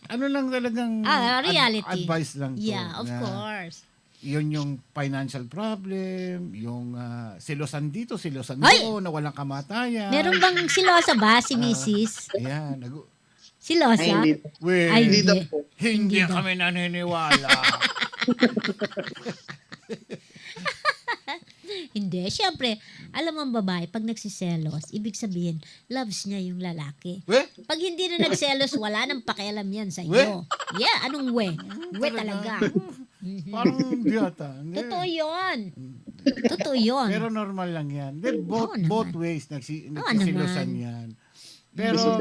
Ano lang talagang reality. advice lang to. Yeah, of course. Yun yung financial problem, yung silosan dito, silosan Ay! doon, na walang kamatayan. Meron bang silosa ba si Mrs.? Ayan. Silosa? Ay, hindi. Ay, Hindi kami naniniwala. Hindi. Siyempre, alam mo ang babae, pag nagsiselos, ibig sabihin, loves niya yung lalaki. We? Pag hindi na nagselos, wala nang pakialam yan sa We? iyo. Yeah, anong we? We talaga. Parang hindi ata. Hindi. Totoo yun. Totoo yun. Pero normal lang yan. Then both, Oo naman. both ways nagsisilosan yan. Pero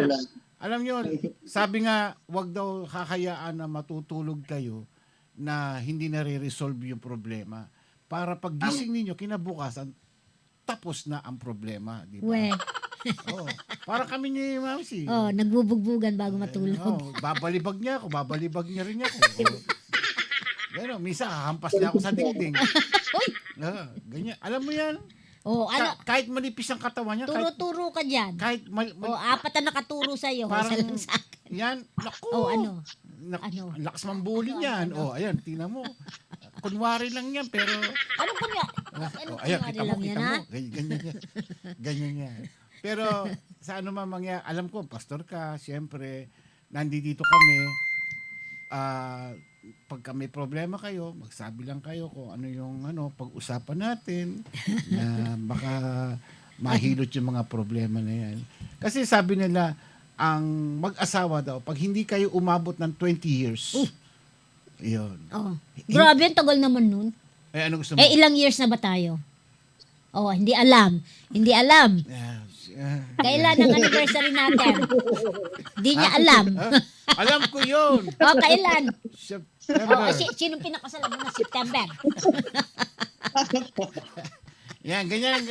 alam nyo, sabi nga, wag daw kakayaan na matutulog kayo na hindi nare-resolve yung problema. Para paggising ninyo, kinabukasan, tapos na ang problema. Di ba? We. Oh, para kami ni Mamsi. Oh, nagbubugbugan bago matulog. Oh, babalibag niya ako, babalibag niya rin ako. Oh. Gano, misa, hahampas niya ako sa dingding. Ganyan. Alam mo yan? Oh, ano? Kahit manipis ang katawan niya. Turo-turo ka dyan. Kahit apat na nakaturo sa'yo. Parang, isa lang sa akin. Yan, naku. Oh, ano? Ang lakas mambuli niyan. Oh, ayan, tingnan mo. Kunwari lang yan, pero... Ano pa nga? Ayan, kita mo. Ganyan yan. Ganyan yan. Pero, sa ano man mangyari, alam ko, pastor ka, siyempre, nandito kami, pagka may problema kayo, magsabi lang kayo kung ano yung pag-usapan natin na baka mahilot yung mga problema na yan. Kasi sabi nila, ang mag-asawa daw, pag hindi kayo umabot ng 20 years, yun. Oh. Grabe, ang tagal naman nun. Ano gusto mo? Ilang years na ba tayo? Oh, hindi alam. Hindi alam. Kailan ang anniversary natin? Hindi niya alam. Alam ko yun. Oh, kailan? September. Sinong pinakasalan mo na September? Yan, ganyan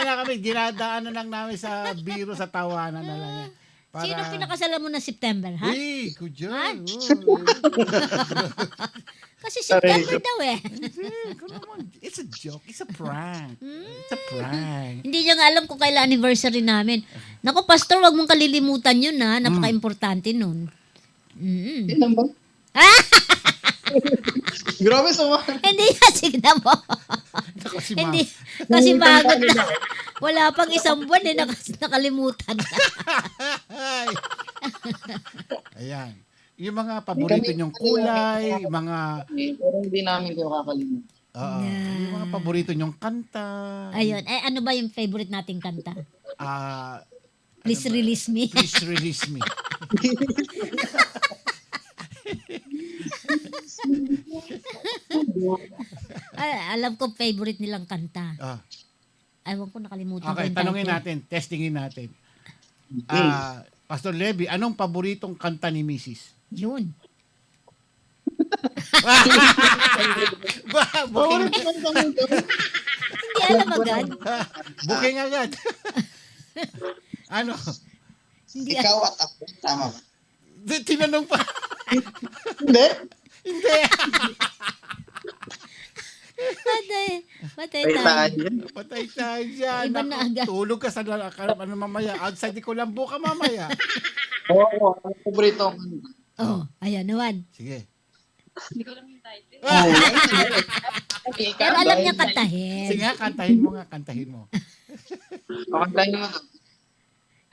na kami. Dinadaanan lang namin sa biro, sa tawanan na lang yan. Sino pinakasalan mo na September, ha? Hey, kudyan. Kasi September daw eh. It's a joke. It's a prank. It's a prank. Hindi niya nga alam kung kailan anniversary namin. Naku, pastor, wag mong kalilimutan yun, ha? Napaka-importante nun. Ilan ba? Grabe sama. Hindi nga, signa mo. Hindi. Kasi bago na. Wala pang isang buwan eh, nakalimutan na. Ayan. Yung mga paborito nyong kulay, mga... Pero hindi namin kayo kakalimutan. Yung mga paborito nyong kanta. Ayun. Ano ba yung favorite nating kanta? Please release me. Please release me. Alam ko favorite nilang kanta. Ewan ko, nakalimutan ko Okay, yung tanungin title. natin, testingin natin. Pastor Levy, anong paboritong kanta ni Mrs.? Yun. Hindi alam agad. Booking agad. Ano? Hindi Ikaw at ako. Tama ba? Tinanong pa. Hindi. Hindi. Patay tayo. Patay tayo dyan. Iba na agad. Tulog ka sa mamaya. Outside ko lang buka mamaya. Oo, ang paborito ko. Oh, ayan naman. Sige. Hindi ko lang yung title. Pero alam niya kantahin. Sige nga, kantahin mo. Pakantahin mo.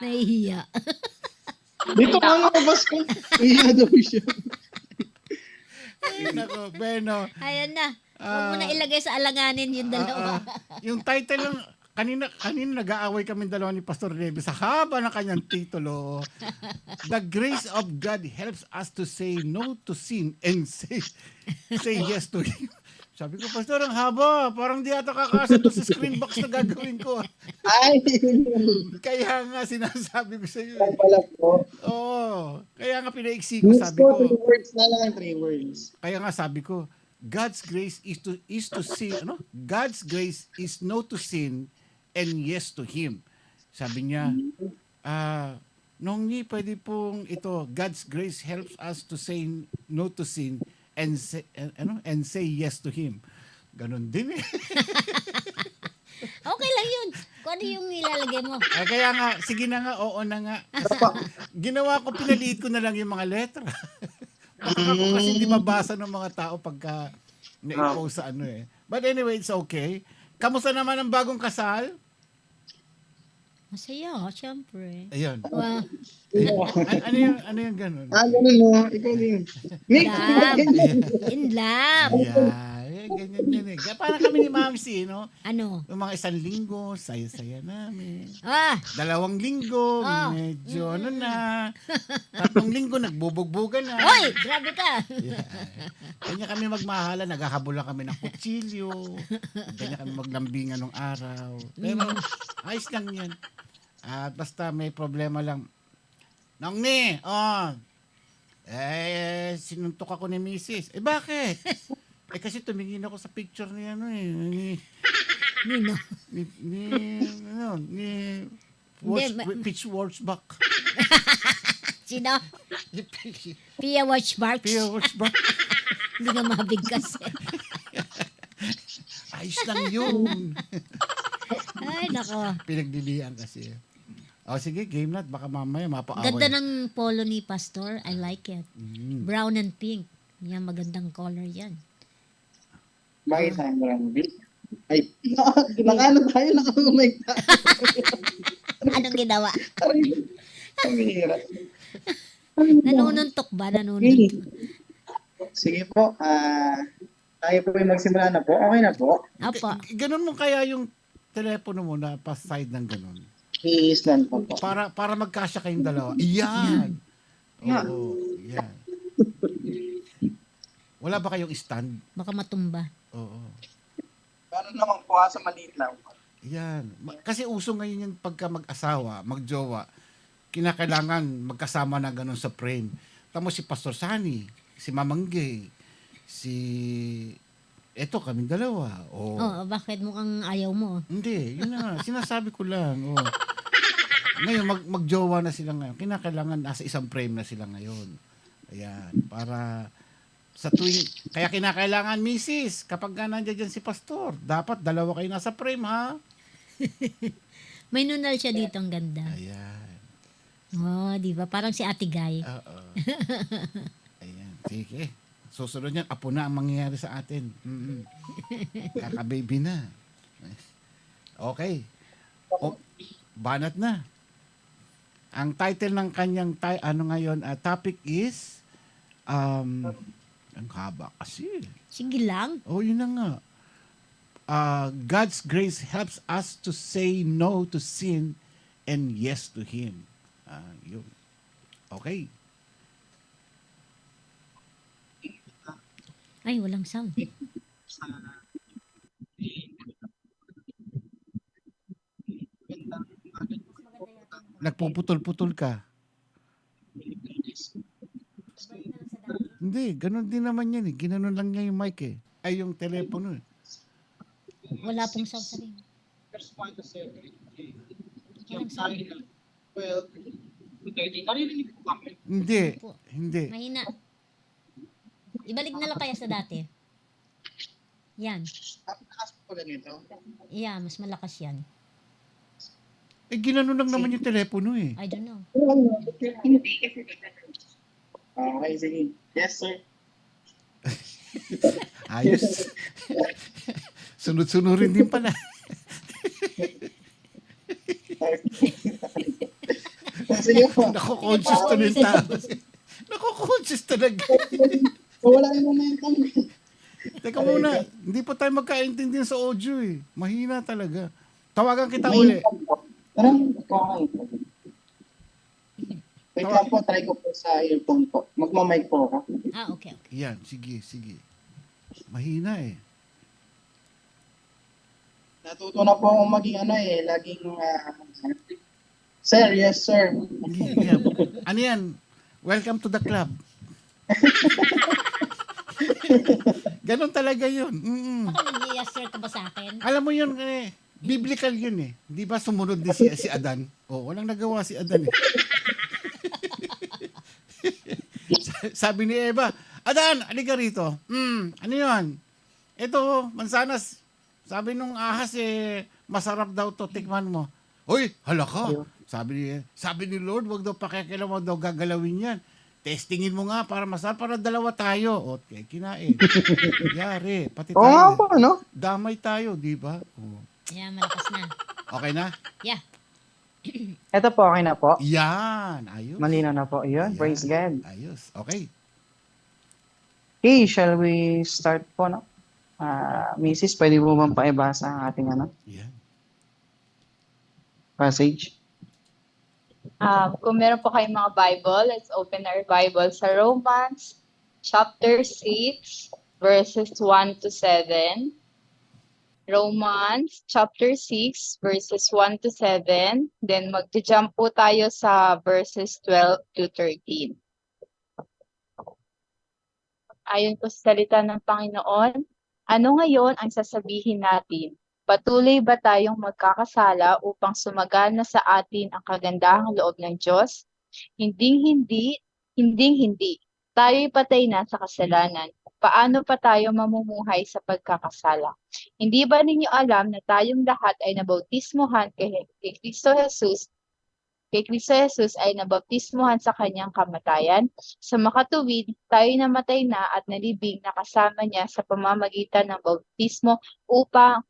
Nahihiya. Dito ka nga, bas ko. Iya daw siya. Ay, nako, Beno. Ayan na. Huwag mo na ilagay sa alanganin yung dalawa. Yung title lang, kanina nag-aaway kami dalawa ni Pastor Rebe sa haba ng kanyang titulo. The grace of God helps us to say no to sin and say yes to Him. Sabi ko, Pastor, ang haba. Parang di ata kakasa to sa screen box na gagawin ko. Ay! Kaya nga sinasabi ko sa iyo. Ay, pala po. Oo. Kaya nga pinaiksi ko, sabi Gusto, ko. 3 words na lang, 3 words. Kaya nga sabi ko, God's grace is to sin, ano? God's grace is no to sin and yes to Him. Sabi niya, Nongni, pwede pong ito, God's grace helps us to say no to sin and say yes to Him. Ganon din eh. Okay lang yun. Kung ano yung nilalagay mo. Kaya nga, sige na nga, oo na nga. Ginawa ko, pinaliit ko na lang yung mga letra. Ako kasi hindi mabasa ng mga tao pagka na-post sa ano eh. But anyway, it's okay. Kamusta naman ang bagong kasal? Masaya, syempre. Ayun. Wow. Ano yung ganun? Ganun mo. Ikaw din. Nick! In love. Yeah, ganyan yun eh. Parang kami ni Mamsi, no? Ano? Yung mga 1 linggo, saya-saya namin. 2 Ah! linggo, Oh. medyo ano na. 3 linggo, nagbubugbugan na. Hoy! Grabe ka! Yeah. Kanya kami magmahala, naghahabula kami ng kutsilyo. Kanya kami maglambingan ng araw. Pero ayos lang yan. At basta may problema lang. Nongni, sinuntok ako ni Mrs. Bakit? Kasi tumingin ako sa picture ni ano eh. Nino? Pitch Wurzbach. Sino? Pia Watchbarks? Pia Wurzbach. Hindi nga mabigkas eh. Ayos lang yun. Ay, nako. Pinagdilian kasi. Sige, game na. Baka mamaya mapaaway. Ganda ng polo ni Pastor. I like it. Brown and pink. Yan, magandang color yan. Bakit tayo maraming bit? Ay, nakano tayo, nakamamay tayo. Anong ginawa? Ang hirap. Nanununtok ba? Nanununtok. Sige po, tayo po yung magsimula na po. Okay na po. Apo. Ganun mo kaya yung telepono mo na pa-side ng ganun. I-stand po po. Para magkasya kayong dalawa. Iyan. Oo, yan. Wala ba kayong stand? Baka matumba. Oo. Paano naman po sa maliit lang? Yan. Kasi uso ngayon yung pagka mag-asawa, magjowa, kinakailangan magkasama na ganun sa frame. Tamo si Pastor Sani, si Mamang Gay, eto kaming dalawa. Bakit mukhang ayaw mo? Hindi, yun na. Sinasabi ko lang. Ngayon, magjowa na sila ngayon. Kinakailangan nasa isang frame na sila ngayon. Ayan. Para sa tuwing, kaya kinakailangan, Mrs., kapag nandiyan dyan si Pastor, dapat 2 kayo nasa frame, ha? May nunal siya dito, ang ganda. Ayan. Di ba? Parang si Ate Guy. Oo. Ayan. Sige. Susunod yan, apo na ang mangyayari sa atin. Kaka-baby na. Okay. Banat na. Ang title ng kanyang topic is ang haba kasi. Sige lang. Yun na nga. God's grace helps us to say no to sin and yes to Him. Yun. Okay. Ay, walang sound. Nagpuputol-putol ka. Hindi, ganun din naman yan eh. Ginanon lang niya yung mic eh. Ay, yung telepono eh. Wala pong sound sa rin. Walang sound. Well, 30. Narinig po kami. Hindi. Mahina. Ibalik na lang kaya sa dati. Yan. Takas po ganito. Yeah, mas malakas yan. Ginanon lang naman yung telepono eh. I don't know. Okay, sige. Yes, sir. Ayos. Sunod-sunurin din pala. Sige po. Nako-conscious to ng tao. Nako-conscious talaga. Wala yung momentum. Teka muna, hindi pa tayo magkaintindihan sa audio eh. Mahina talaga. Tawagan kita May uli. income po. Parang okay. Wait lang po, try ko po sa earphone po. Magmamic po ako. Okay. Yan, sige. Mahina eh. Natuto na po akong maging laging sir, yes sir. Yeah. Ano yan? Welcome to the club. Ganon talaga yun. Baka nag-yes sir ka ba sa akin? Alam mo yun, biblical yun eh. Di ba sumunod din si Adan? Walang nagawa si Adan eh. Sabi ni Eva, Adan, halika rito. Ano yun? Ito, mansanas. Sabi nung ahas masarap daw to, tikman mo. Hoy, halaka. Sabi ni Lord, wag daw pakikilam, wag daw gagalawin yan. Testingin mo nga para masarap, para dalawa tayo. Okay, kinain. Yari, pati tayo. Oo nga po, no? Damay tayo, di ba? Yeah, malakas na. Okay na? Yeah. Ito po, okay na po. Yan, ayos. Malino na po. Yun, praise God. Ayos, okay. Okay, shall we start po, no? Mrs., pwede mo bang paibasa ang ating passage? Kung meron po kayong mga Bible, let's open our Bible sa Romans chapter 6, verses 1 to 7. Romans chapter 6, verses 1 to 7. Then mag-jump po tayo sa verses 12 to 13. Ayon po sa salita ng Panginoon, ano ngayon ang sasabihin natin? Patuloy ba tayong magkakasala upang sumagana sa atin ang kagandahang loob ng Diyos? Hindi. Tayo'y patay na sa kasalanan. Paano pa tayo mamumuhay sa pagkakasala? Hindi ba ninyo alam na tayong lahat ay nabautismuhan kay Kristo Jesus? Kay Kristo Jesus ay nabautismuhan sa kanyang kamatayan. Sa makatuwid, tayo namatay na at nalibing na kasama niya sa pamamagitan ng bautismo upang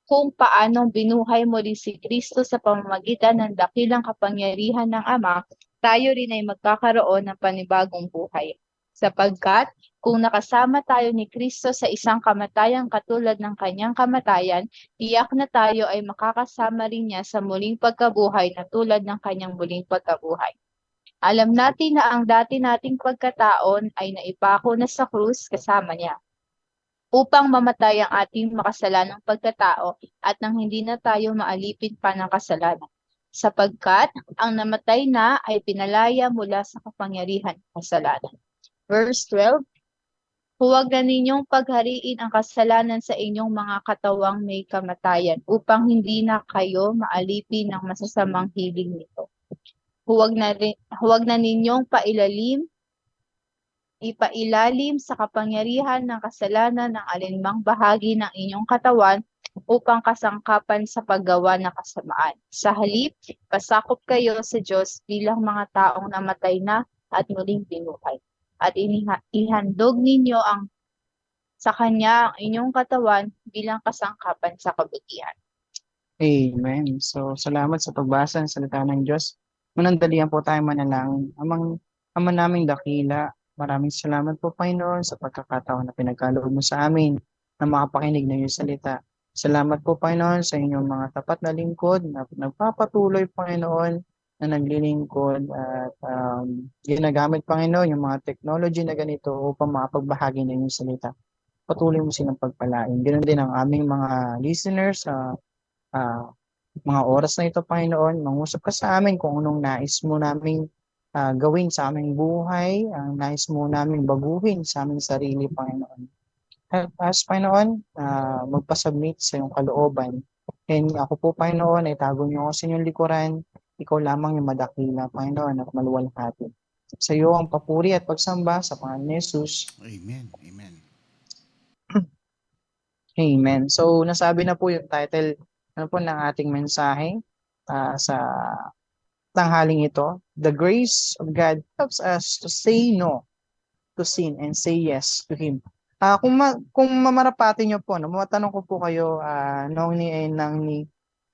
kung paanong binuhay muli si Kristo sa pamamagitan ng dakilang kapangyarihan ng Ama, tayo rin ay magkakaroon ng panibagong buhay. Sapagkat kung nakasama tayo ni Kristo sa isang kamatayang katulad ng kanyang kamatayan, tiyak na tayo ay makakasama rin niya sa muling pagkabuhay na tulad ng kanyang muling pagkabuhay. Alam natin na ang dati nating pagkataon ay naipako na sa krus kasama niya, upang mamatay ang ating makasalanang pagkatao at nang hindi na tayo maalipin pa ng kasalanan. Sapagkat ang namatay na ay pinalaya mula sa kapangyarihan ng kasalanan. Verse 12, huwag na ninyong paghariin ang kasalanan sa inyong mga katawang may kamatayan upang hindi na kayo maalipin ng masasamang hiling nito. Huwag na ninyong ipailalim sa kapangyarihan ng kasalanan ng alinmang bahagi ng inyong katawan upang kasangkapan sa paggawa ng kasamaan. Sa halip, pasakop kayo sa Diyos bilang mga taong namatay na at muling binuhay. At ihandog ninyo sa Kanya ang inyong katawan bilang kasangkapan sa kabutihan. Amen. So, salamat sa pagbasa ng salita ng Diyos. Manandalian po tayo manalangin. Ama naming dakila, maraming salamat po, Panginoon, sa pagkakataon na pinagkaloob mo sa amin na makapakinig ng iyong salita. Salamat po, Panginoon, sa inyong mga tapat na lingkod na nagpapatuloy, Panginoon, na naglilingkod at ginagamit, Panginoon, yung mga technology na ganito upang makapagbahagi ng iyong salita. Patuloy mo silang pagpalain. Ganoon din ang aming mga listeners sa mga oras na ito, Panginoon. Mangusap ka sa amin kung anong nais mo naming gawin sa aming buhay, ang nais mo naming baguhin sa aming sarili, Panginoon. Help us, Panginoon, magpasubmit sa iyong kalooban. And ako po, Panginoon, ay tago niyo ako sa inyong likuran. Ikaw lamang yung madakila, Panginoon, at maluwalhati. Sa iyo ang papuri at pagsamba sa Panginoon Jesus. Amen. Amen. Amen. So, nasabi na po yung title ng ating mensahe sa tanghaling ito. The grace of God helps us to say no to sin and say yes to Him. Kung mamarapatin nyo po, matanong ko po kayo,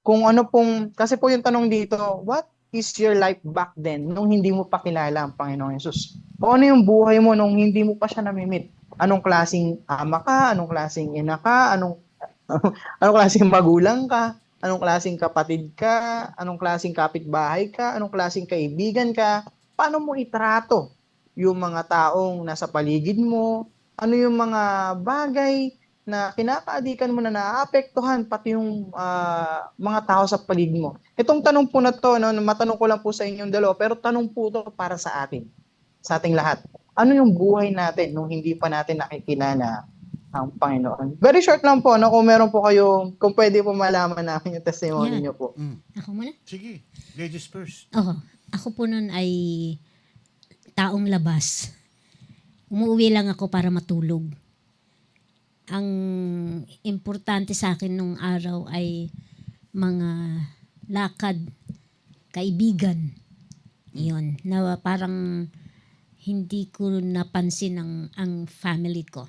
kung ano pong, kasi po yung tanong dito, what is your life back then nung hindi mo pa kilala ang Panginoong Yesus? O ano yung buhay mo nung hindi mo pa siya namimit? Anong klaseng ama ka? Anong klaseng ina ka? Anong klaseng magulang ka? anong klaseng kapatid ka, anong klaseng kapitbahay ka, anong klaseng kaibigan ka, paano mo itrato yung mga taong nasa paligid mo, ano yung mga bagay na kinakaadikan mo na naaapektuhan pati yung mga tao sa paligid mo. Itong tanong po na to, no, matanong ko lang po sa inyong dalawa, pero tanong po to para sa atin, sa ating lahat. Ano yung buhay natin nung hindi pa natin nakikilala ang Panginoon? Very short lang po, no, kung meron po kayo, kung pwede po malaman namin yung testimony Yeah. niyo po. Ako muna? Sige, ladies first. Oo. Ako po nun ay taong labas. Umuwi lang ako para matulog. Ang importante sa akin nung araw ay mga lakad, kaibigan. Yun. Na parang hindi ko napansin ang family ko.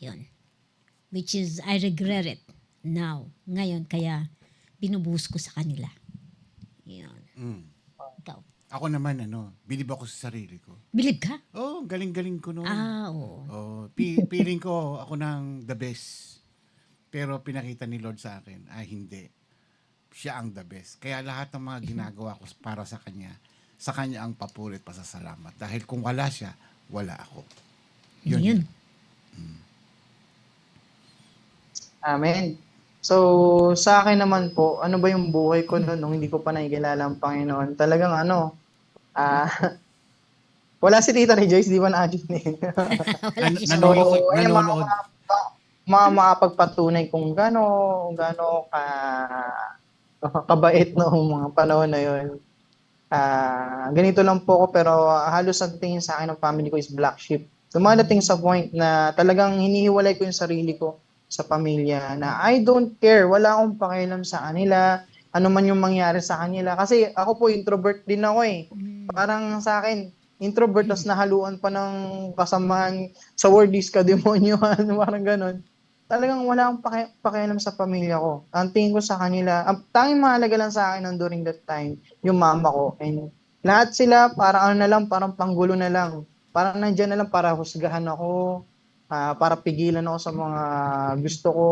Yun. Which is, I regret it now. Ngayon, kaya binubuhos ko sa kanila. Yun. Ikaw. Ako naman, bilib ako sa sarili ko. Bilib ka? Oh, galing-galing ko noon. Oo. Oh, feeling ko ako ng the best. Pero pinakita ni Lord sa akin, hindi. Siya ang the best. Kaya lahat ng mga ginagawa ko para sa Kanya ang papuri at pasasalamat. Dahil kung wala siya, wala ako. Yun. Amen. So, sa akin naman po, ano ba yung buhay ko noon nung hindi ko pa nakikilala ang Panginoon? Talagang wala si Tita ni Joyce, di ba na-adjust niya? Nanonood. Makapagpatunay kung gaano kabait noong mga panahon na yun. Ganito lang po ako, pero halos ang tingin sa akin ng family ko is black sheep. Dumadating sa point na talagang hinihiwalay ko yung sarili ko sa pamilya na I don't care, wala akong pakialam sa kanila, ano man yung mangyari sa kanila. Kasi ako po, introvert din ako eh. Parang sa akin, introvert, tas nahaluan pa ng kasamahan sa word is kademonyohan, parang ganon. Talagang wala akong pakialam sa pamilya ko. Ang tingin ko sa kanila, ang tanging mahalaga lang sa akin during that time, yung mama ko. And lahat sila, parang parang panggulo na lang. Parang nandyan na lang para husgahan ako, para pigilan ako sa mga gusto ko.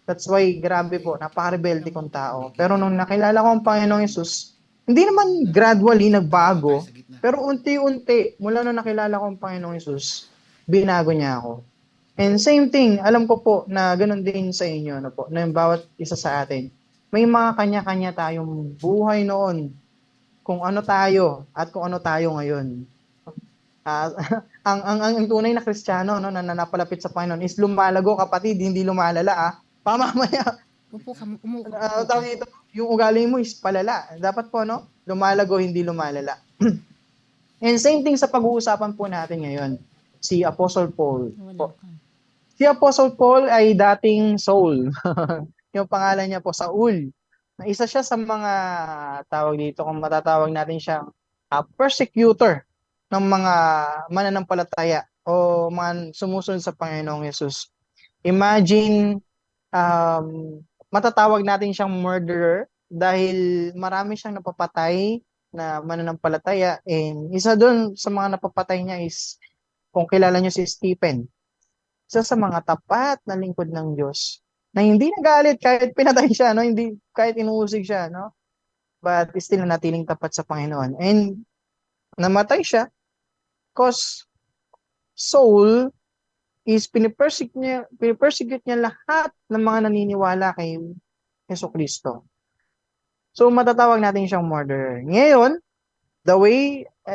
That's why, grabe po, napaka-rebelde kong tao. Pero nung nakilala ko ang Panginoong Yesus, hindi naman gradually nagbago, pero unti-unti, mula nung nakilala ko ang Panginoong Yesus, binago niya ako. And same thing, alam ko po na ganun din sa inyo, na yung bawat isa sa atin. May mga kanya-kanya tayong buhay noon, kung ano tayo at kung ano tayo ngayon. Ang tunay na Kristiyano, na napalapit sa Panginoon is lumalago, kapatid, hindi lumalala. Pamamaya, yung ugali mo is palala. Dapat po, lumalago, hindi lumalala. And same thing sa pag-uusapan po natin ngayon, si Apostle Paul. Si Apostle Paul ay dating Saul. Yung pangalan niya po, Saul. Na isa siya sa mga tawag dito, kung matatawag natin siyang persecutor ng mga mananampalataya o mga sumusunod sa Panginoong Yesus. Imagine, matatawag natin siyang murderer dahil marami siyang napapatay na mananampalataya. And isa doon sa mga napapatay niya is, kung kilala niyo si Stephen, isa sa mga tapat na lingkod ng Diyos na hindi nagalit kahit pinatay siya, hindi kahit inuusig siya, but still natiling tapat sa Panginoon. And namatay siya because Saul is pinipersecute niya lahat ng mga naniniwala kay Jesucristo. So matatawag natin siyang murderer. Ngayon,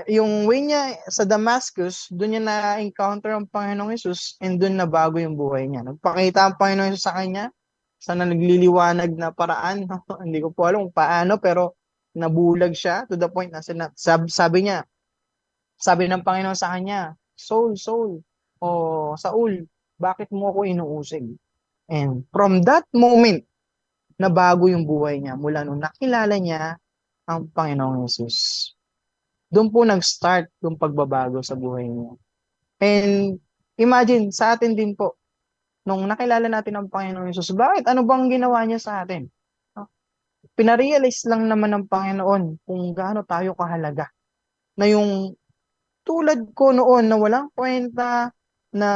yung way niya sa Damascus, doon niya na-encounter ang Panginoong Yesus and doon na bago yung buhay niya. Nagpakita ang Panginoong Yesus sa kanya sa nagliliwanag na paraan. Hindi ko po alam kung paano, pero nabulag siya to the point na sabi ng Panginoon sa kanya, Saul, Saul, bakit mo ako inuusig? And from that moment, nabago yung buhay niya mula nung nakilala niya ang Panginoong Yesus. Doon po nag-start yung pagbabago sa buhay niya. And imagine, sa atin din po, nung nakilala natin ang Panginoong Yesus, bakit? Ano bang ginawa niya sa atin? Pinarealize lang naman ng Panginoon kung gaano tayo kahalaga. Na yung tulad ko noon na walang kwenta, na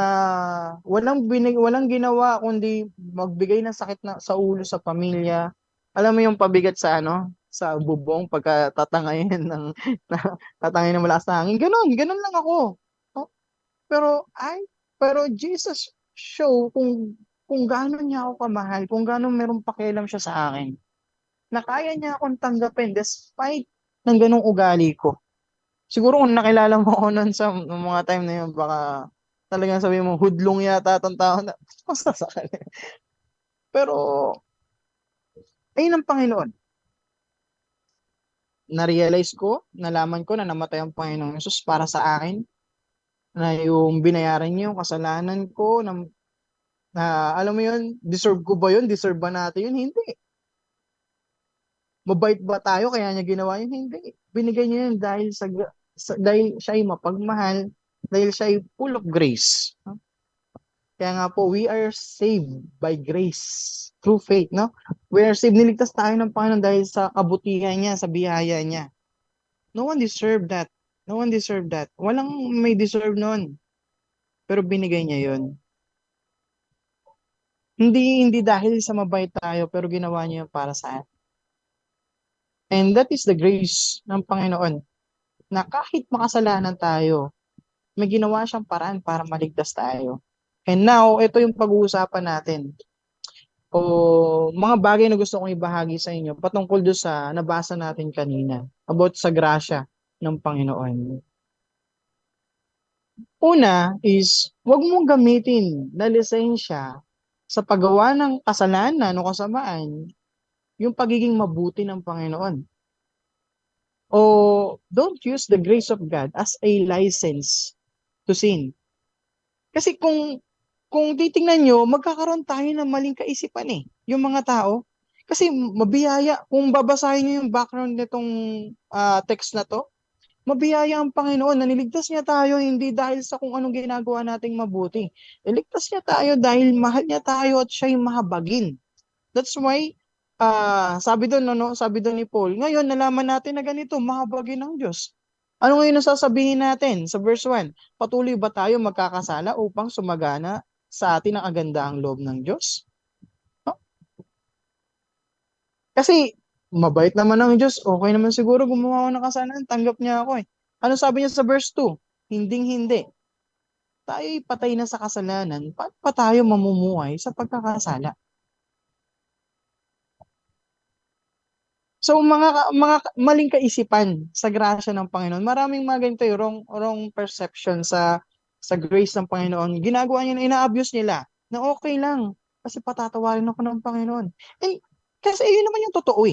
walang ginawa kundi magbigay ng sakit sa ulo sa pamilya, Alam mo yung pabigat sa ano, sa bubong pagka tatangayin ng tatangayin ng malakas na hangin. Ganun lang ako. Oh, pero pero Jesus show kung gaano niya ako kamahal, kung gaano meron pakialam siya sa akin. Na kaya niya akong tanggapin despite ng ganung ugali ko. Siguro kung nakilala mo ako nun sa nung mga time na yun, baka talagang sabi mo, hudlong yata itong tao na, basta sa kanya. Pero, ayun ang Panginoon. Na-realize ko, nalaman ko na namatay ang Panginoong Jesus para sa akin, na yung binayaran niya yung kasalanan ko, na alam mo yun, deserve ko ba yun? Deserve ba natin yun? Hindi. Mabait ba tayo kaya niya ginawa yun? Hindi. Binigay niya yun dahil dahil siya ay mapagmahal, dahil siya ay full of grace. Kaya nga po, we are saved by grace through faith, no? We are saved, niligtas tayo ng Panginoon dahil sa kabutihan niya, sa biyaya niya. No one deserved that. No one deserved that. Walang may deserve noon. Pero binigay niya yun. Hindi dahil sa mabait tayo, pero ginawa niya yun para sa atin. And that is the grace ng Panginoon. Na kahit makasalanan tayo, may ginawa siyang paraan para maligtas tayo. And now, ito yung pag-uusapan natin. O mga bagay na gusto kong ibahagi sa inyo patungkol doon sa nabasa natin kanina about sa grasya ng Panginoon. Una is, huwag mong gamitin na lisensya sa paggawa ng kasalanan o kasamaan yung pagiging mabuti ng Panginoon. O don't use the grace of God as a license to sin. Kasi kung titingnan nyo, magkakaroon tayo ng maling kaisipan yung mga tao. Kasi mabiyaya, kung babasahin nyo yung background nitong text na to, mabiyaya ang Panginoon na niligtas niya tayo hindi dahil sa kung anong ginagawa nating mabuti. Niligtas niya tayo dahil mahal niya tayo at siya'y mahabagin. That's why, sabi doon ni Paul, ngayon nalaman natin na ganito, mahabagin ng Diyos. Ano ngayon ang sasabihin natin sa verse 1? Patuloy ba tayo magkakasala upang sumagana sa atin ang agandahang loob ng Diyos? No? Kasi mabait naman ang Diyos, okay naman siguro gumawa ako ng kasalanan, tanggap niya ako Ano sabi niya sa verse 2? Hinding-hindi. Tayo'y patay na sa kasalanan, paano pa tayo mamumuhay sa pagkakasala? So mga maling kaisipan sa grasya ng Panginoon. Maraming mga ganito yung wrong perception sa grace ng Panginoon. Ginagawa niya na ina-abuse nila na okay lang kasi patatawarin ako ng Panginoon. Kasi yun naman yung totoo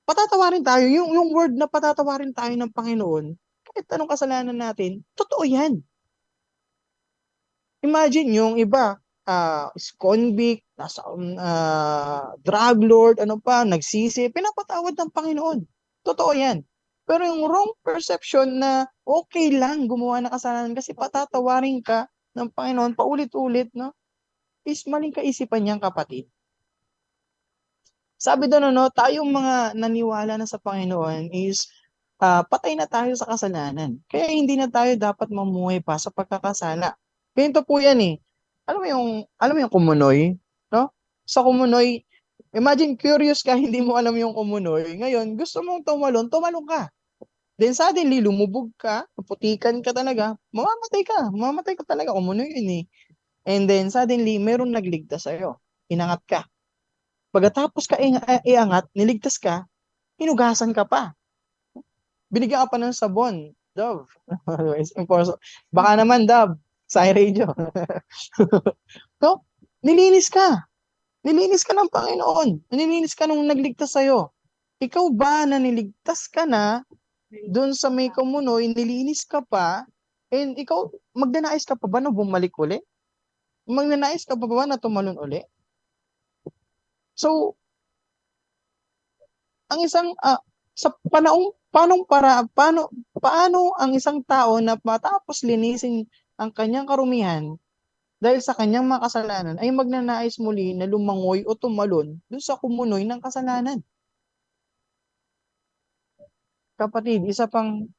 Patatawarin tayo. Yung word na patatawarin tayo ng Panginoon, kahit anong kasalanan natin, totoo yan. Imagine yung iba, is convict, nasa drug lord, nagsisi, pinapatawad ng Panginoon. Totoo yan. Pero yung wrong perception na okay lang gumawa ng kasalanan kasi patatawarin ka ng Panginoon paulit-ulit, no? Is maling kaisipan niyang kapatid. Sabi doon, tayong mga naniwala na sa Panginoon is patay na tayo sa kasalanan. Kaya hindi na tayo dapat mamuhay pa sa pagkakasala. Ganito po yan Alam mo yung kumunoy, no? Sa kumunoy, imagine curious ka, hindi mo alam yung kumunoy. Ngayon, gusto mong tumalon ka. Then suddenly, lumubog ka, putikan ka talaga, mamamatay ka talaga, kumunoy yun And then suddenly, meron nagligtas sa'yo. Inangat ka. Pagkatapos ka iangat, niligtas ka, hinugasan ka pa. Binigyan ka pa ng sabon. Dove. Baka naman, Dove. Sa radio. So, nilinis ka. Nilinis ka ng Panginoon. Nilinis ka nung nagligtas sa'yo. Ikaw ba na niligtas ka na doon sa may kumunoy, nilinis ka pa, and ikaw, magdanais ka pa ba na bumalik uli? Magnanais ka pa ba na tumalon uli? So, ang isang sa paano ang isang tao na matapos linisin ang kanyang karumihan dahil sa kanyang mga kasalanan ay magnanais muli na lumangoy o tumalon dun sa kumunoy ng kasalanan. Kapatid, isa pang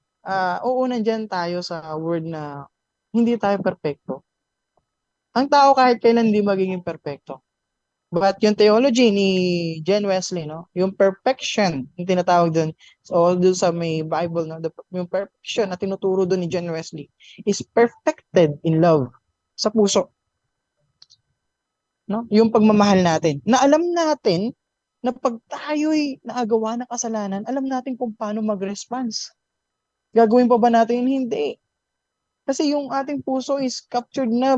oo, nandyan tayo sa word na hindi tayo perpekto. Ang tao kahit kailan hindi magiging perpekto. But yung theology ni Jen Wesley, no? Yung perfection, yung tinatawag doon. So, doon sa may Bible, no? Yung perfection na tinuturo doon ni Jen Wesley is perfected in love sa puso, no? Yung pagmamahal natin. Na alam natin na pag tayo'y naagawa ng kasalanan, alam natin kung paano mag-response. Gagawin pa ba natin? Hindi. Kasi yung ating puso is captured na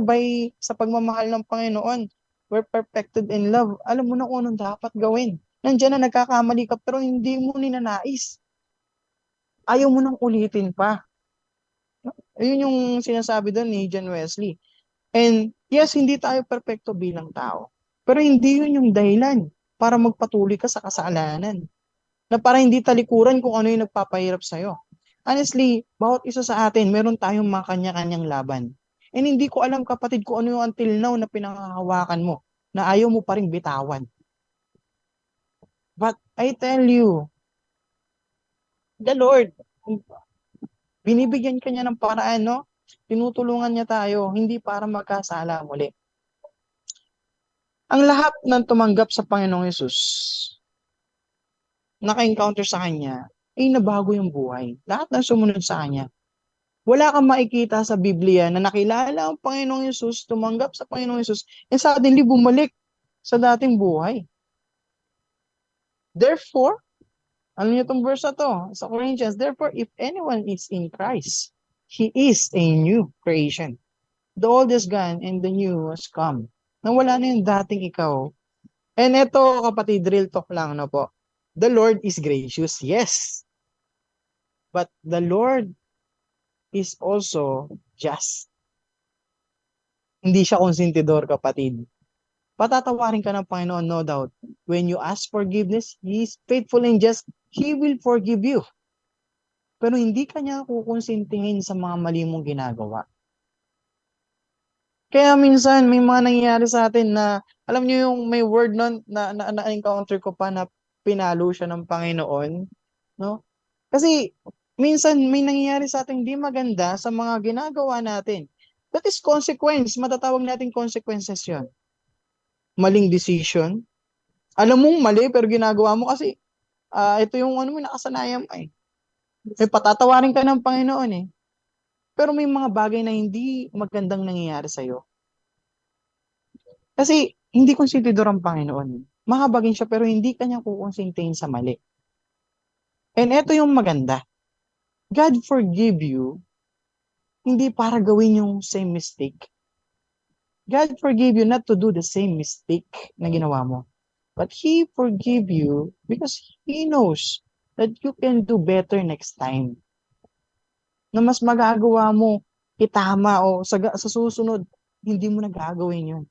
sa pagmamahal ng Panginoon. We're perfected in love. Alam mo na kung anong dapat gawin. Nandiyan na nagkakamali ka pero hindi mo ninanais. Ayaw mo nang ulitin pa. Ayun yung sinasabi doon ni John Wesley. And yes, hindi tayo perfecto bilang tao. Pero hindi yun yung dahilan para magpatuloy ka sa kasalanan. Na para hindi talikuran kung ano yung nagpapahirap sa'yo. Honestly, bawat isa sa atin, meron tayong mga kanya-kanyang laban. And hindi ko alam, kapatid, kung ano yung until now na pinangahawakan mo, na ayaw mo pa rin bitawan. But I tell you, the Lord, binibigyan ka niya ng paraan, no? Tinutulungan niya tayo, hindi para magkasala muli. Ang lahat ng tumanggap sa Panginoong Yesus, naka-encounter sa Kanya, ay nabago yung buhay. Lahat ng sumunod sa Kanya. Wala kang makikita sa Biblia na nakilala ang Panginoong Yesus, tumanggap sa Panginoong Yesus, and suddenly bumalik sa dating buhay. Therefore, alam niyo itong verse na to, sa Corinthians, therefore, if anyone is in Christ, he is a new creation. The old is gone and the new has come. Nawala na yung dating ikaw. And ito, kapatid, real talk lang, no po. The Lord is gracious, yes. But the Lord is also just. Hindi siya konsentidor, kapatid. Patatawarin ka ng Panginoon, no doubt. When you ask forgiveness, He is faithful and just. He will forgive you. Pero hindi ka niya kukonsentingin sa mga mali mong ginagawa. Kaya minsan, may mga nangyayari sa atin na, alam niyo yung may word nun na encounter ko pa na pinalo siya ng Panginoon, no? Kasi minsan may nangyayari sa atin di maganda sa mga ginagawa natin. That is consequence. Matatawag natin consequences yun. Maling decision. Alam mong mali pero ginagawa mo kasi ito yung ano mo, nakasanayan mo eh. May patatawarin ka ng Panginoon eh. Pero may mga bagay na hindi magandang nangyayari sa'yo. Kasi hindi konsentidor ang Panginoon. Mahabagin siya pero hindi kanya kukonsentin sa mali. And ito yung maganda. God forgive you hindi para gawin yung same mistake. God forgive you not to do the same mistake na ginawa mo. But He forgive you because He knows that you can do better next time. Na mas magagawa mo itama o sa susunod, hindi mo nagagawin yun.